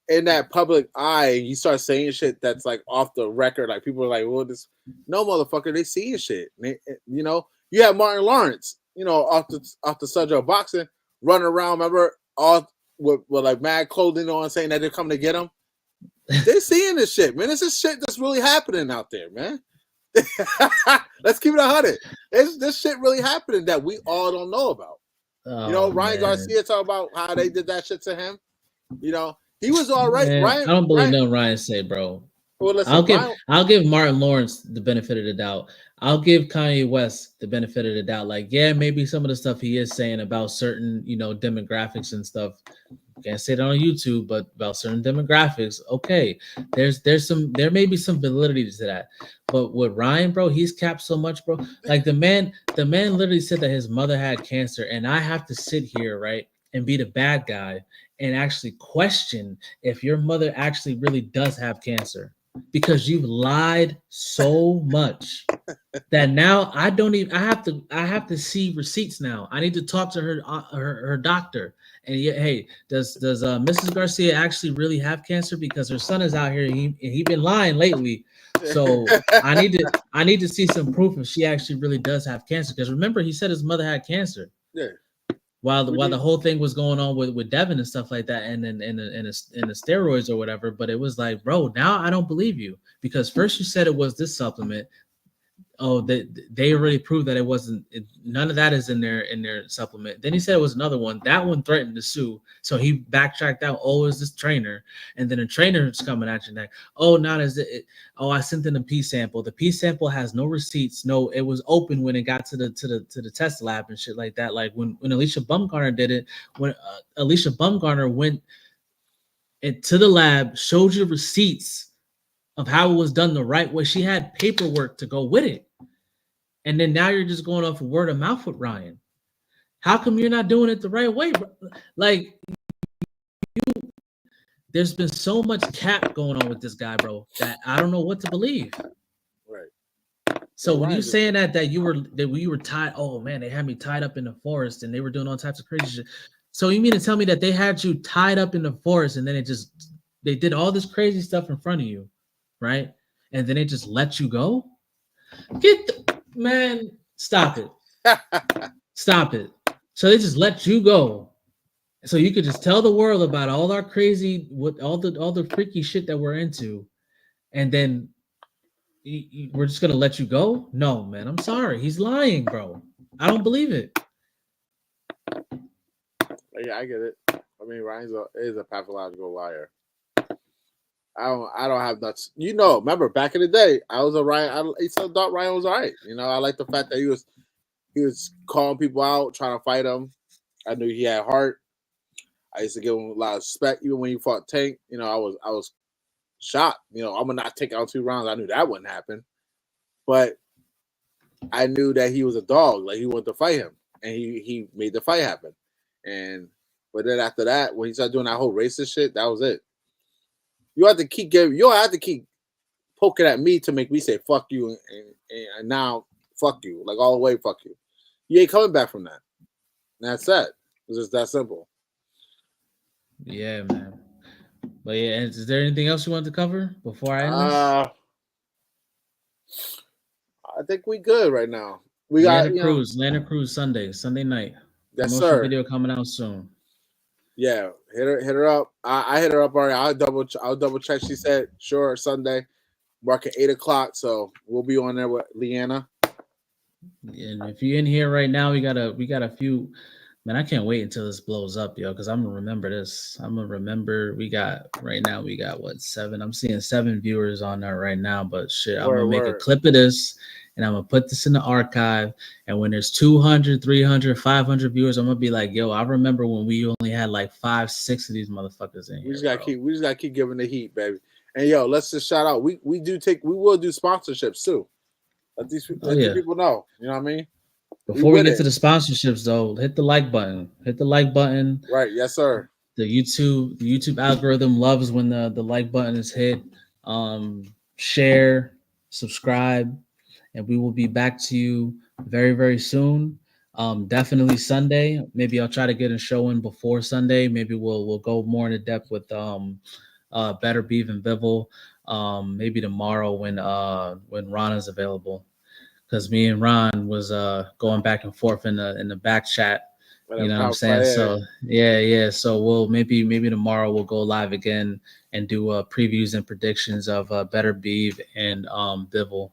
in that public eye and you start saying shit that's like off the record, like people are like, "Well, this no motherfucker, they seeing shit." You know, you have Martin Lawrence, you know, off the subject of boxing, running around. Remember all with like mad clothing on, saying that they're coming to get him. They're seeing this shit, man. This is shit that's really happening out there, man. Let's keep it 100. This shit really happening that we all don't know about. Oh, You know, Ryan man. Garcia talk about how they did that shit to him. You know, he was all right. Man, Ryan, I don't believe Ryan. nothing Ryan say, bro. Well, listen, I'll give Martin Lawrence the benefit of the doubt. I'll give Kanye West the benefit of the doubt. Like, yeah, maybe some of the stuff he is saying about certain, you know, demographics and stuff. Can't say that on YouTube, but about certain demographics, okay. There may be some validity to that. But with Ryan, bro, he's capped so much, bro. Like the man literally said that his mother had cancer, and I have to sit here, right, and be the bad guy and actually question if your mother actually really does have cancer, because you've lied so much that now I don't even I have to see receipts now. I need to talk to her doctor. And yeah, hey, does Mrs. Garcia actually really have cancer? Because her son is out here and he been lying lately. So I need to see some proof if she actually really does have cancer. Because remember, he said his mother had cancer. Yeah. While the whole thing was going on with Devin and stuff like that, and the steroids or whatever, but it was like, bro, now I don't believe you, because first you said it was this supplement. Oh, they already proved that it wasn't. None of that is in their supplement. Then he said it was another one. That one threatened to sue, so he backtracked out. Oh, is this trainer? And then a trainer is coming at you next. Oh, not as it. Oh, I sent in a P sample. The P sample has no receipts. No, it was open when it got to the test lab and shit like that. Like when Alicia Bumgarner did it, when Alicia Bumgarner went to the lab, showed you receipts of how it was done the right way. She had paperwork to go with it. And then now you're just going off of word of mouth with Ryan. How come you're not doing it the right way? Like, there's been so much cap going on with this guy, bro, that I don't know what to believe. Right. So when you saying that you were tied, oh man, they had me tied up in the forest and they were doing all types of crazy shit. So you mean to tell me that they had you tied up in the forest and then they did all this crazy stuff in front of you, right? And then they just let you go? Man, stop it. Stop it. So they just let you go. So you could just tell the world about all our crazy, all the freaky shit that we're into, and then we're just gonna let you go? No, man, I'm sorry. He's lying, bro. I don't believe it. Yeah, I get it. I mean, Ryan is a pathological liar. I don't have nuts. You know, remember back in the day, I was a Ryan. I thought Ryan was all right. You know, I like the fact that he was calling people out, trying to fight them. I knew he had heart. I used to give him a lot of respect, even when he fought Tank. You know, I was shocked. You know, I'm gonna not take out 2 rounds. I knew that wouldn't happen, but I knew that he was a dog. Like he wanted to fight him, and he made the fight happen. But then after that, when he started doing that whole racist shit, that was it. You have to keep poking at me to make me say fuck you, and now fuck you, like all the way fuck you. You ain't coming back from that. And that's that. It's just that simple. Yeah, man. But yeah, is there anything else you want to cover before I end this? I think we good right now. We Atlanta got Cruise Sunday night. Yes, Promotion sir. Video coming out soon. Yeah, hit her up. I hit her up already. I'll double check. She said sure Sunday, marking 8:00. So we'll be on there with Leanna. And if you're in here right now, we got a few Man, I can't wait until this blows up, yo, because I'm gonna remember this. I'm gonna remember we got what, 7? I'm seeing 7 viewers on there right now, but shit, I'm gonna make a clip of this and I'm gonna put this in the archive. And when there's 200, 300, 500 viewers, I'm gonna be like, yo, I remember when we only had like 5, 6 of these motherfuckers in here. We just gotta keep giving the heat, baby. And yo, let's just shout out. We will do sponsorships too. Let these people know. You know what I mean? Before we get to the sponsorships, though, hit the like button. Hit the like button. Right. Yes, sir. The YouTube algorithm loves when the like button is hit. Share, subscribe, and we will be back to you very, very soon. Definitely Sunday. Maybe I'll try to get a show in before Sunday. Maybe we'll go more into depth with Better Beef and Bivol. Maybe tomorrow when Ron is available. Because me and Ron was going back and forth in the back chat. You know what I'm saying? So yeah. So we'll maybe tomorrow we'll go live again and do previews and predictions of Better Beef and Bivol.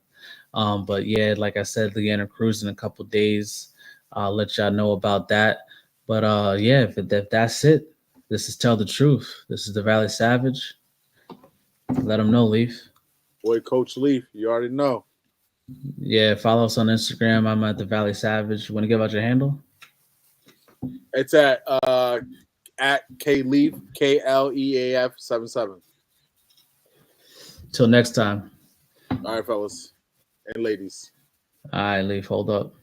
But yeah, like I said, Leanna Cruz in a couple days. I'll let y'all know about that. But yeah, if that's it, this is Tell the Truth. This is the Valley Savage. Let them know, Leaf. Boy, Coach Leaf, you already know. Yeah, follow us on Instagram. I'm at the Valley Savage. You want to give out your handle? It's at KLeaf, KLEAF 77. Till next time. All right, fellas and ladies. All right, Leaf, hold up.